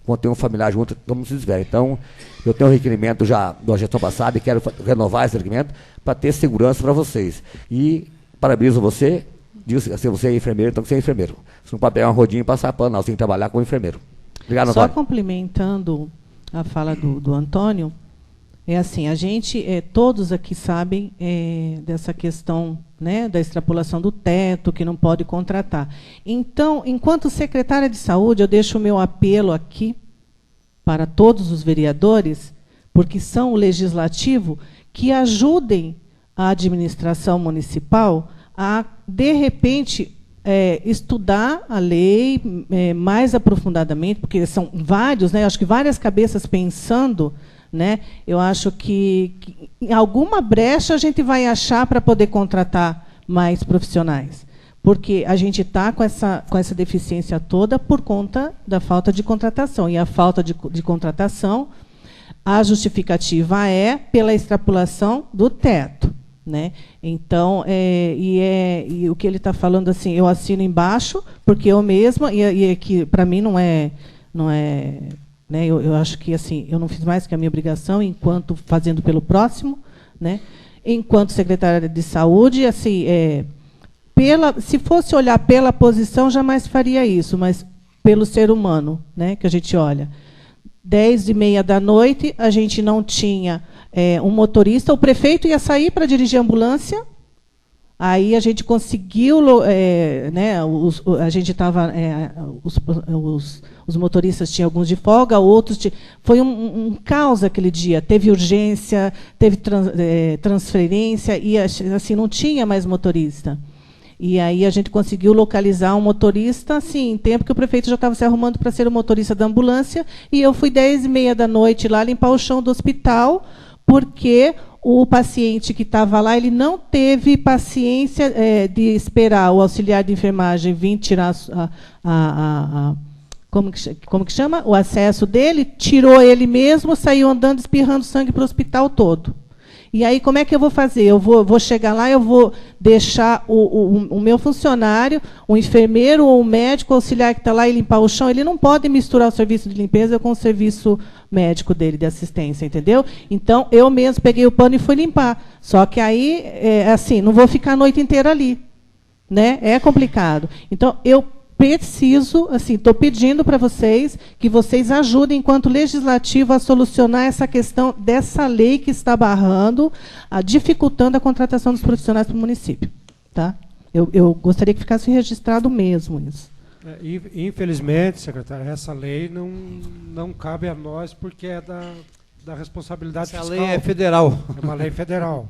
vão ter um familiar junto, todo mundo se desvela. Então, eu tenho um requerimento já da gestão passada e quero renovar esse requerimento para ter segurança para vocês. E parabenizo você, diz se você é enfermeiro, então que você é enfermeiro. Se não pode pegar uma rodinha e passar pano, não, você tem que trabalhar como enfermeiro. Obrigado, Só Antônio. complementando a fala do Antônio, é assim, a gente, todos aqui sabem dessa questão, né, da extrapolação do teto, que não pode contratar. Então, enquanto secretária de saúde, eu deixo o meu apelo aqui para todos os vereadores, porque são o legislativo, que ajudem a administração municipal a, de repente, estudar a lei mais aprofundadamente, porque são vários, né, acho que várias cabeças pensando, né, eu acho que em alguma brecha a gente vai achar para poder contratar mais profissionais, porque a gente está com essa deficiência toda por conta da falta de contratação, e a falta de contratação, a justificativa é pela extrapolação do teto. Né? Então, e o que ele está falando, assim, eu assino embaixo, porque eu mesma, e que para mim não é né, eu acho que assim, eu não fiz mais que a minha obrigação enquanto fazendo pelo próximo, né? Enquanto secretária de saúde, assim, se fosse olhar pela posição, jamais faria isso, mas pelo ser humano, né, que a gente olha. 10h30 da noite, a gente não tinha um motorista, o prefeito ia sair para dirigir a ambulância, aí a gente conseguiu, né, a gente estava, os motoristas tinham alguns de folga, outros foi um caos aquele dia, teve urgência, teve transferência, e assim, não tinha mais motorista. E aí a gente conseguiu localizar um motorista, assim, em tempo que o prefeito já estava se arrumando para ser o motorista da ambulância, e eu fui 10h30 da noite lá limpar o chão do hospital, porque o paciente que estava lá, ele não teve paciência de esperar o auxiliar de enfermagem vir tirar como que chama? O acesso dele, tirou ele mesmo, saiu andando, espirrando sangue para o hospital todo. E aí, como é que eu vou fazer? Eu vou chegar lá, eu vou deixar o meu funcionário, o enfermeiro ou o médico, o auxiliar que está lá e limpar o chão, ele não pode misturar o serviço de limpeza com o serviço médico dele, de assistência, entendeu? Então, eu mesmo peguei o pano e fui limpar. Só que aí, assim, não vou ficar a noite inteira ali. Né? É complicado. Então, eu preciso, assim, estou pedindo para vocês que vocês ajudem, enquanto legislativo, a solucionar essa questão dessa lei que está barrando, dificultando a contratação dos profissionais para o município. Tá? Eu gostaria que ficasse registrado mesmo isso. Infelizmente, secretário, essa lei não cabe a nós, porque é da responsabilidade fiscal. Essa lei é federal. É uma lei federal.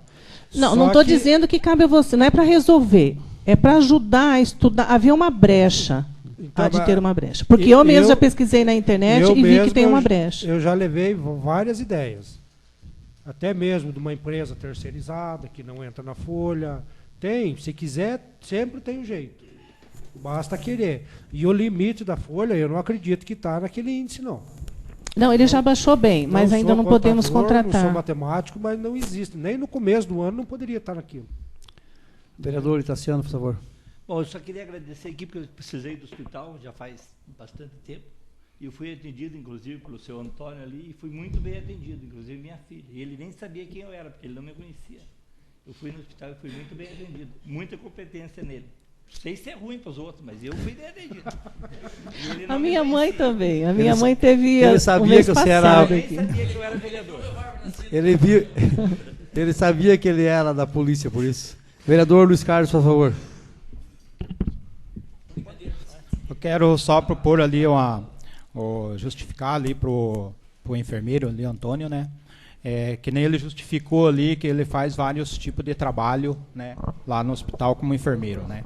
Não estou dizendo que cabe a você, não é para resolver. É para ajudar a estudar. Havia uma brecha. Então, há de ter uma brecha. Porque eu mesmo já pesquisei na internet e vi que tem uma brecha. Eu já levei várias ideias. Até mesmo de uma empresa terceirizada, que não entra na folha. Tem, se quiser, sempre tem um jeito. Basta querer. E o limite da folha, eu não acredito que está naquele índice, não. Não, ele já baixou bem, mas ainda não podemos contratar. Não sou matemático, mas não existe. Nem no começo do ano não poderia estar naquilo. Vereador Itaciano, por favor. Bom, eu só queria agradecer aqui, porque eu precisei do hospital já faz bastante tempo. E eu fui atendido, inclusive, pelo seu Antônio ali, e fui muito bem atendido, inclusive minha filha. E ele nem sabia quem eu era, porque ele não me conhecia. Eu fui no hospital e fui muito bem atendido. Muita competência nele. Não sei se é ruim para os outros, mas eu fui bem atendido. A minha mãe também. A minha mãe teve. Ele sabia que você era. Ele nem sabia que eu era vereador. Ele sabia que ele era da polícia, por isso. Vereador Luiz Carlos, por favor. Eu quero só propor ali justificar ali pro enfermeiro ali, Antônio, né? Que nem ele justificou ali que ele faz vários tipos de trabalho, né, lá no hospital como enfermeiro, né?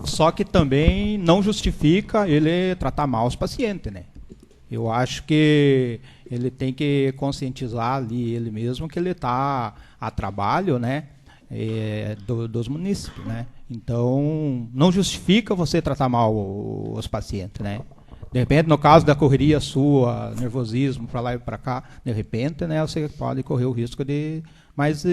Só que também não justifica ele tratar mal os pacientes, né? Eu acho que ele tem que conscientizar ali ele mesmo que ele está a trabalho, né, dos munícipes, né? Então, não justifica você tratar mal os pacientes, né? De repente, no caso da correria sua, nervosismo para lá e para cá, de repente, né, você pode correr o risco de... Mas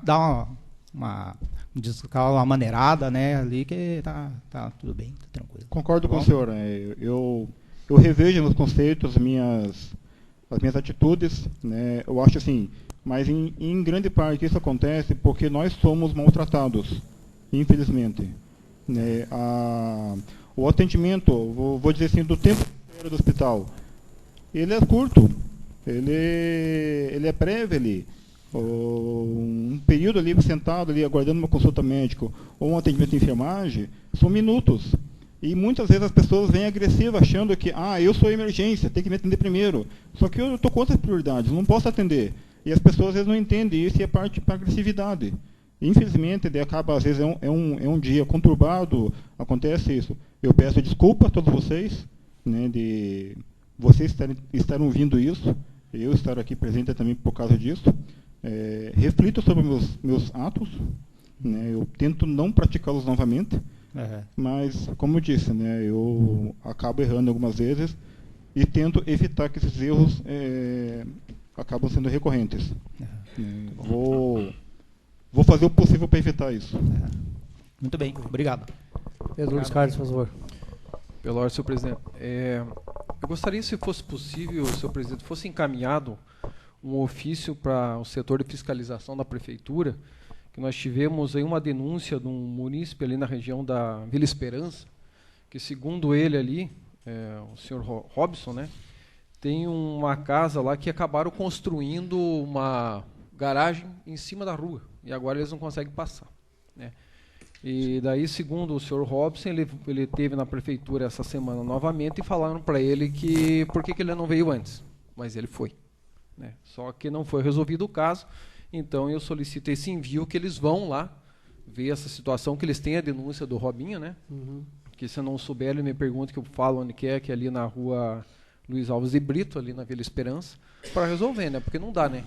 dar uma maneirada, né, ali que tá tudo bem, tá tranquilo. Concordo com o senhor. Eu eu revejo meus conceitos, as minhas atitudes, né? Eu acho assim, mas em grande parte isso acontece porque nós somos maltratados, infelizmente, né? O atendimento, vou dizer assim, do tempo do hospital, ele é curto, ele é breve ali. Um período ali sentado ali aguardando uma consulta médica ou um atendimento de enfermagem são minutos. E muitas vezes as pessoas vêm agressivas achando que eu sou emergência, tem que me atender primeiro. Só que eu estou com outras prioridades, não posso atender. E as pessoas às vezes não entendem isso e é parte para agressividade. Infelizmente, acaba, às vezes é um dia conturbado, acontece isso. Eu peço desculpa a todos vocês, né, de vocês estarem ouvindo isso, eu estar aqui presente também por causa disso. Reflito sobre meus atos, né, eu tento não praticá-los novamente, mas, como eu disse, né, eu acabo errando algumas vezes e tento evitar que esses erros acabam sendo recorrentes. Vou fazer o possível para evitar isso. Muito bem, obrigado. Pedro Luiz Carlos, por favor. Pela ordem, senhor presidente. Eu gostaria, se fosse possível, senhor presidente, fosse encaminhado um ofício para o setor de fiscalização da prefeitura, que nós tivemos aí uma denúncia de um munícipe ali na região da Vila Esperança, que segundo ele ali, o senhor Robson, né, tem uma casa lá que acabaram construindo uma garagem em cima da rua, e agora eles não conseguem passar, né. E daí, segundo o senhor Robson, ele teve na prefeitura essa semana novamente e falaram para ele que por que ele não veio antes, mas ele foi, né. Só que não foi resolvido o caso, então eu solicito esse envio, que eles vão lá ver essa situação, que eles têm a denúncia do Robinho, né, que se eu não souber, ele me pergunta, que eu falo onde que é ali na rua Luiz Alves de Brito, ali na Vila Esperança, para resolver, né, porque não dá, né.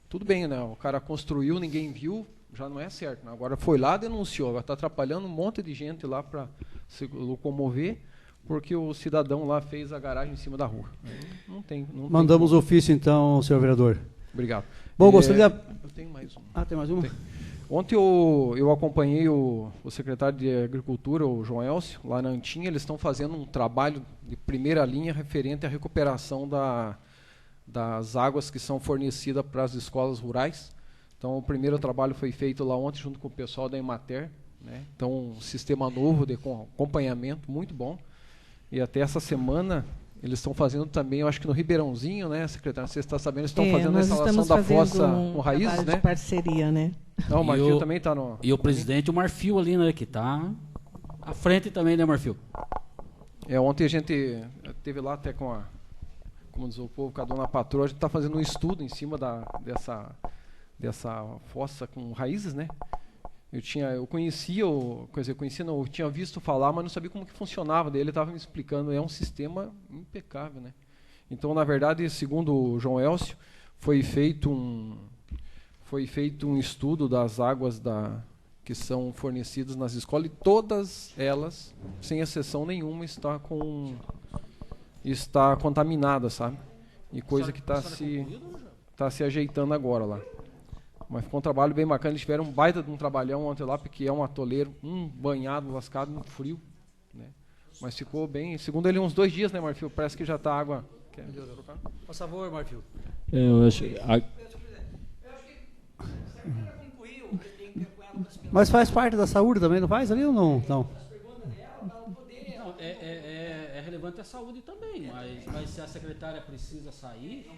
Tudo bem, né, o cara construiu, ninguém viu, já não é certo, né? Agora foi lá, denunciou, agora está atrapalhando um monte de gente lá para se locomover, porque o cidadão lá fez a garagem em cima da rua. Não tem Mandamos ofício, então, senhor vereador. Obrigado. Bom, gostaria... Eu tenho mais um. Tem mais uma? Ontem eu acompanhei o secretário de Agricultura, o João Elcio, lá na Antinha. Eles estão fazendo um trabalho de primeira linha referente à recuperação das águas que são fornecidas para as escolas rurais. Então, o primeiro trabalho foi feito lá ontem, junto com o pessoal da Emater, né? Então, um sistema novo de acompanhamento, muito bom. E até essa semana, eles estão fazendo também, eu acho que no Ribeirãozinho, né, secretário? Você está sabendo, eles estão fazendo a instalação da fossa com raízes, né? De parceria, né? Não, o Marfil também está no... E o presidente, o Marfil ali, né, que está à frente também, né, Marfil? Ontem a gente teve lá até como diz o povo, com a dona Patroa, a gente está fazendo um estudo em cima dessa fossa com raízes, né? Eu tinha visto falar, mas não sabia como que funcionava. Daí ele estava me explicando, é um sistema impecável, né? Então, na verdade, segundo o João Elcio, foi feito um estudo das águas que são fornecidas nas escolas, e todas elas, sem exceção nenhuma, está contaminada, sabe? E coisa que está se ajeitando agora lá. Mas ficou um trabalho bem bacana. Eles tiveram um baita de um trabalhão ontem lá, porque é um atoleiro, banhado, lascado, muito frio, né? Mas ficou bem. Segundo ele, uns 2 dias, né, Marfil? Parece que já está água. Quer trocar? Por favor, Marfil. Eu acho. Mas faz parte da saúde também, não faz ali ou não? Não. É relevante a saúde também, mas se a secretária precisa sair...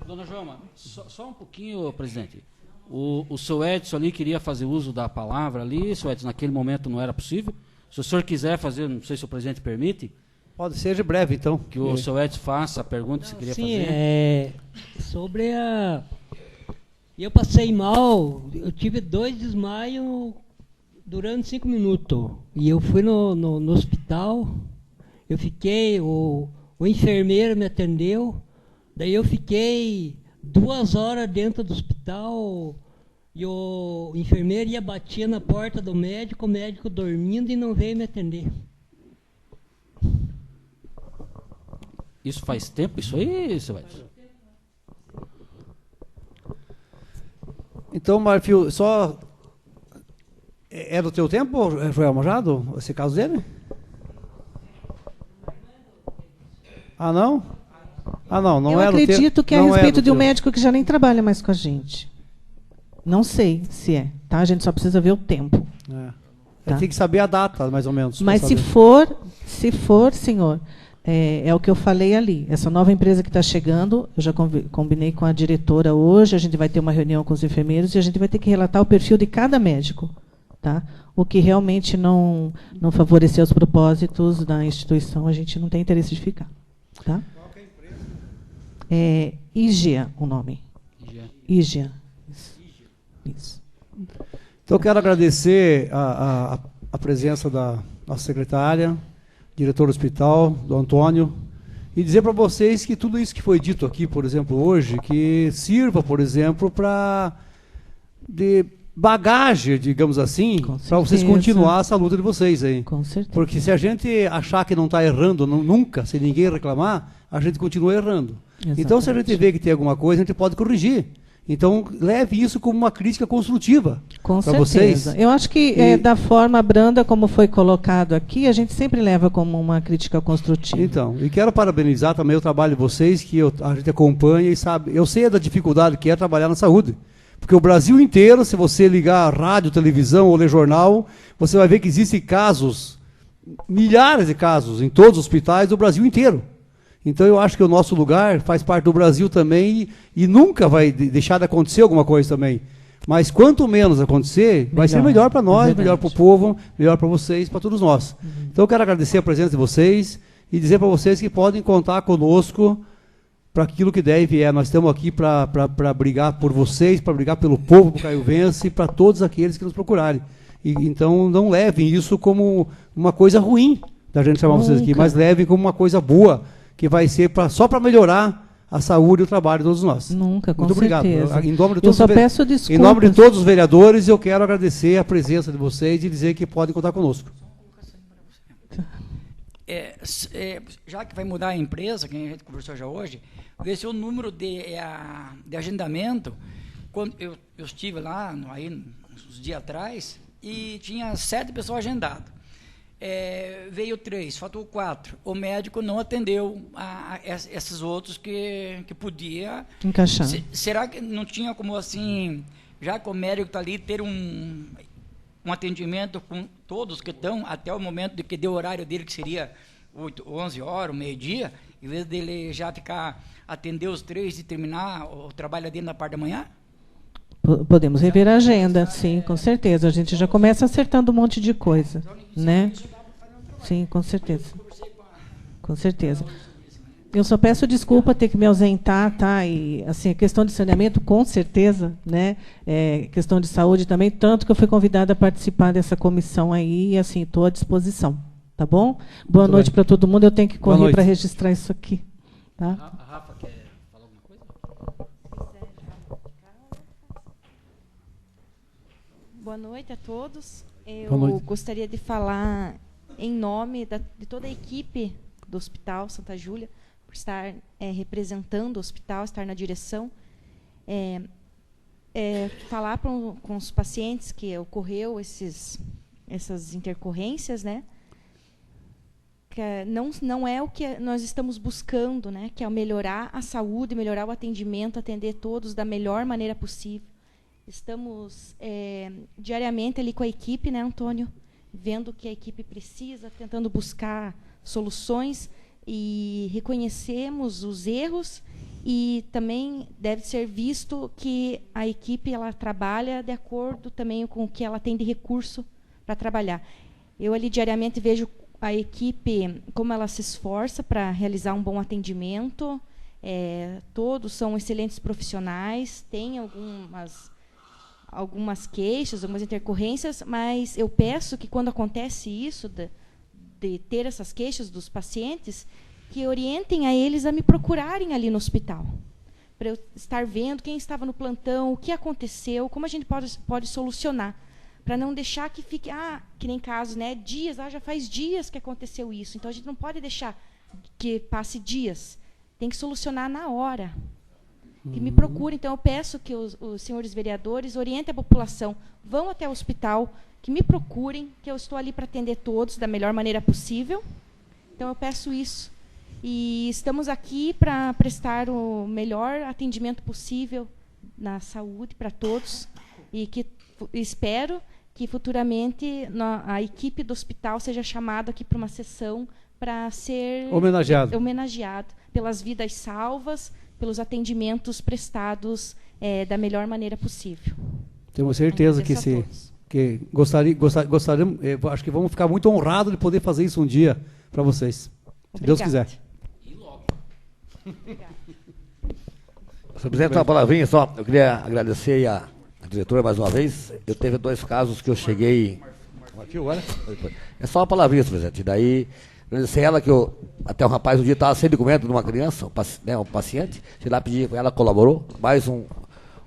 Dona Joelma, só um pouquinho, presidente. O seu Edson ali queria fazer uso da palavra ali, seu Edson, naquele momento não era possível. Se o senhor quiser fazer, não sei se o presidente permite. Pode ser de breve, então. Que o seu Edson faça a pergunta que você queria fazer. Sim, sobre a... Eu passei mal, eu tive 2 desmaios durante 5 minutos. E eu fui no hospital, eu fiquei... O enfermeiro me atendeu, daí eu fiquei 2 horas dentro do hospital e o enfermeiro ia bater na porta do médico, o médico dormindo e não veio me atender. Isso faz tempo, isso aí, seu Edson? Então, Marfil, só É do teu tempo, Joel Machado, esse caso dele? Ah, não? Ah, não Eu é do teu. acredito que é a não respeito do de um teu. médico que já nem trabalha mais com a gente. Não sei se é, tá? A gente só precisa ver o tempo. Tá? Tem que saber a data, mais ou menos. Mas pra se saber. for, senhor, é o que eu falei ali. Essa nova empresa que está chegando, eu já combinei com a diretora hoje, a gente vai ter uma reunião com os enfermeiros e a gente vai ter que relatar o perfil de cada médico. Tá? O que realmente não favorecer os propósitos da instituição, a gente não tem interesse de ficar. Tá? Qual que é a empresa? É IGEA o nome. IGEA. Isso. Então, eu quero agradecer a presença da nossa secretária, diretor do hospital, do Antônio, e dizer para vocês que tudo isso que foi dito aqui, por exemplo, hoje, que sirva, por exemplo, de bagagem, digamos assim, para vocês continuar essa luta de vocês aí. Com certeza. Porque se a gente achar que não está errando nunca, se ninguém reclamar, a gente continua errando. Exatamente. Então, se a gente vê que tem alguma coisa, a gente pode corrigir. Então, leve isso como uma crítica construtiva para vocês. Eu acho que da forma branda, como foi colocado aqui, a gente sempre leva como uma crítica construtiva. Então, e quero parabenizar também o trabalho de vocês, que a gente acompanha e sabe. Eu sei da dificuldade que é trabalhar na saúde. Porque o Brasil inteiro, se você ligar rádio, televisão ou ler jornal, você vai ver que existem casos, milhares de casos, em todos os hospitais do Brasil inteiro. Então eu acho que o nosso lugar faz parte do Brasil também e nunca vai deixar de acontecer alguma coisa também. Mas quanto menos acontecer, vai ser melhor para nós, melhor para o povo, melhor para vocês, para todos nós. Então eu quero agradecer a presença de vocês e dizer para vocês que podem contar conosco para aquilo que der e vier. Nós estamos aqui para brigar por vocês, para brigar pelo povo caiuvense e para todos aqueles que nos procurarem. Então não levem isso como uma coisa ruim da gente chamar vocês aqui, mas levem como uma coisa boa, que vai ser só para melhorar a saúde e o trabalho de todos nós. Nunca, com Muito obrigado. certeza. Em nome de eu todos só peço desculpas. Em nome de todos os vereadores, eu quero agradecer a presença de vocês e dizer que podem contar conosco. Já que vai mudar a empresa, que a gente conversou já hoje, ver se o número de agendamento, quando eu estive lá, aí, uns dias atrás, e tinha 7 pessoas agendadas. Veio 3, faltou 4. O médico não atendeu esses outros que podia encaixar. Será que não tinha como assim, já que o médico está ali, ter um atendimento com todos que estão até o momento de que deu o horário dele, que seria 11 horas, meio-dia, em vez dele já atender os 3 e terminar o trabalho dele na parte da manhã? Podemos rever a agenda, sim, com certeza. A gente já começa acertando um monte de coisa, né? Sim, com certeza. Com certeza. Eu só peço desculpa ter que me ausentar, tá? E assim, a questão de saneamento, com certeza, né? Questão de saúde também, tanto que eu fui convidada a participar dessa comissão aí, e assim, estou à disposição, tá bom? Boa noite para todo mundo. Eu tenho que correr para registrar isso aqui, tá? A Rafa quer falar alguma coisa? Boa noite a todos. Eu gostaria de falar em nome de toda a equipe do Hospital Santa Júlia, por estar representando o hospital, estar na direção, falar com os pacientes que ocorreu essas intercorrências, né? Que não é o que nós estamos buscando, né? Que é melhorar a saúde, melhorar o atendimento, atender todos da melhor maneira possível. Estamos diariamente ali com a equipe, né, Antônio? Vendo o que a equipe precisa, tentando buscar soluções e reconhecemos os erros e também deve ser visto que a equipe ela trabalha de acordo também com o que ela tem de recurso para trabalhar. Eu ali diariamente vejo a equipe como ela se esforça para realizar um bom atendimento. Todos são excelentes profissionais, tem algumas queixas, algumas intercorrências, mas eu peço que quando acontece isso, de ter essas queixas dos pacientes, que orientem a eles a me procurarem ali no hospital, para eu estar vendo quem estava no plantão, o que aconteceu, como a gente pode solucionar, para não deixar que fique, que nem caso, né, dias, já faz dias que aconteceu isso, então a gente não pode deixar que passe dias, tem que solucionar na hora. que me procurem. Então, eu peço que os senhores vereadores orientem a população, vão até o hospital, que me procurem, que eu estou ali para atender todos da melhor maneira possível. Então, eu peço isso. E estamos aqui para prestar o melhor atendimento possível na saúde para todos. E que espero que futuramente a equipe do hospital seja chamada aqui para uma sessão para ser homenageado pelas vidas salvas, pelos atendimentos prestados da melhor maneira possível. Tenho certeza que gostaríamos, acho que vamos ficar muito honrados de poder fazer isso um dia para vocês, se Deus quiser. E logo. Senhor presidente, uma palavrinha só. Eu queria agradecer a diretora mais uma vez. Eu teve 2 casos que eu cheguei. É só uma palavrinha, senhor presidente. Daí, agradecer ela que até um rapaz um dia estava sem documento de uma criança, um paciente. Fui lá pedir, ela colaborou. Mais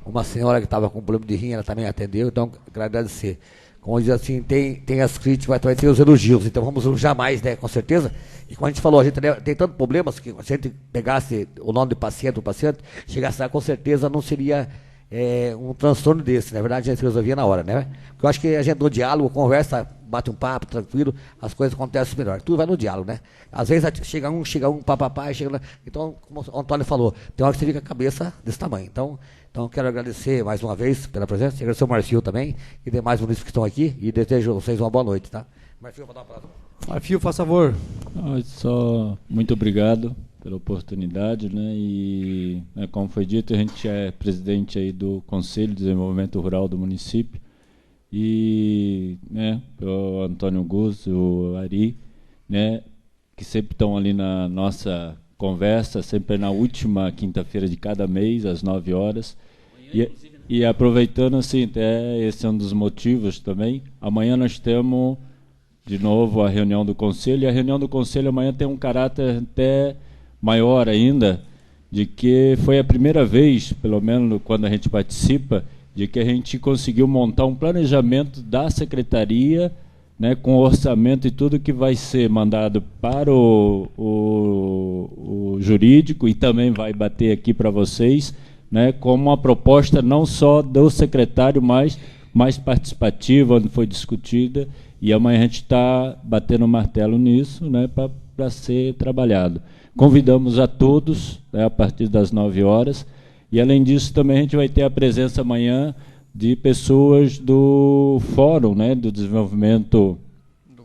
uma senhora que estava com problema de rim, ela também atendeu. Então, quero agradecer. Como diz assim, tem as críticas, vai ter os elogios. Então, vamos elogiar mais, né, com certeza. E como a gente falou, a gente tem tantos problemas que se a gente pegasse o nome do paciente, chegasse lá, com certeza não seria um transtorno desse. Na verdade, a gente resolvia na hora, né? Porque eu acho que a gente no diálogo, conversa, bate um papo, tranquilo, as coisas acontecem melhor. Tudo vai no diálogo, né? Às vezes chega um, papapá, chega lá. Então, como o Antônio falou, tem hora que você fica com a cabeça desse tamanho. Então quero agradecer mais uma vez pela presença, agradecer ao Marfio também, e demais munícipes que estão aqui, e desejo a vocês uma boa noite, tá? Marfio, vou dar uma palavra. Marfio, faz favor. Só muito obrigado pela oportunidade, né? E, né, como foi dito, a gente é presidente aí do Conselho de Desenvolvimento Rural do município, e, né, o Antônio Gus, o Ari, né, que sempre estão ali na nossa conversa, sempre na última quinta-feira de cada mês, às 9 horas. E aproveitando, assim, até esse é um dos motivos também, amanhã nós temos de novo a reunião do Conselho, e a reunião do Conselho amanhã tem um caráter até maior ainda, de que foi a primeira vez, pelo menos quando a gente participa, de que a gente conseguiu montar um planejamento da Secretaria, né, com orçamento e tudo que vai ser mandado para o jurídico, e também vai bater aqui para vocês, né, como uma proposta não só do secretário, mas mais participativa, onde foi discutida, e amanhã a gente está batendo o martelo nisso, né, para ser trabalhado. Convidamos a todos, né, a partir das 9 horas, e além disso também a gente vai ter a presença amanhã de pessoas do Fórum, né, do Desenvolvimento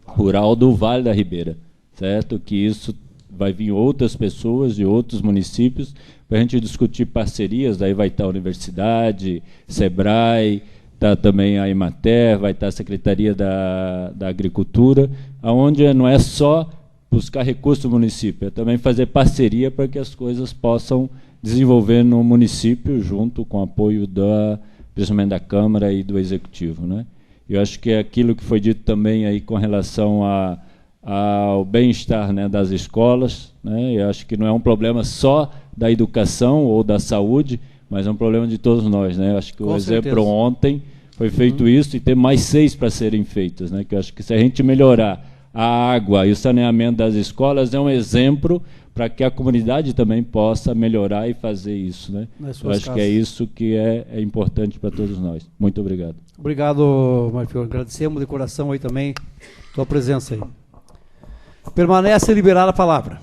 Rural do Vale da Ribeira, certo? Que isso vai vir outras pessoas de outros municípios para a gente discutir parcerias. Daí vai estar a Universidade, Sebrae, está também a Emater, vai estar a Secretaria da Agricultura, onde não é só buscar recursos do município, é também fazer parceria para que as coisas possam desenvolver no município, junto com o apoio principalmente da Câmara e do Executivo, né? Eu acho que é aquilo que foi dito também aí com relação ao bem-estar, né, das escolas, né? Eu acho que não é um problema só da educação ou da saúde, mas é um problema de todos nós, né? Eu acho que o exemplo ontem foi feito isso, e tem mais 6 para serem feitas, né? Que eu acho que se a gente melhorar a água e o saneamento das escolas, é um exemplo para que a comunidade também possa melhorar e fazer isso, né? Eu acho que é isso que é importante para todos nós. Muito obrigado. Obrigado, Marfio. Agradecemos de coração aí também a tua presença aí. Permanece liberada a palavra.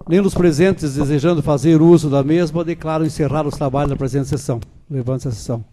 Nem dos presentes desejando fazer uso da mesma, declaro encerrar os trabalhos da presente sessão. Levante a sessão.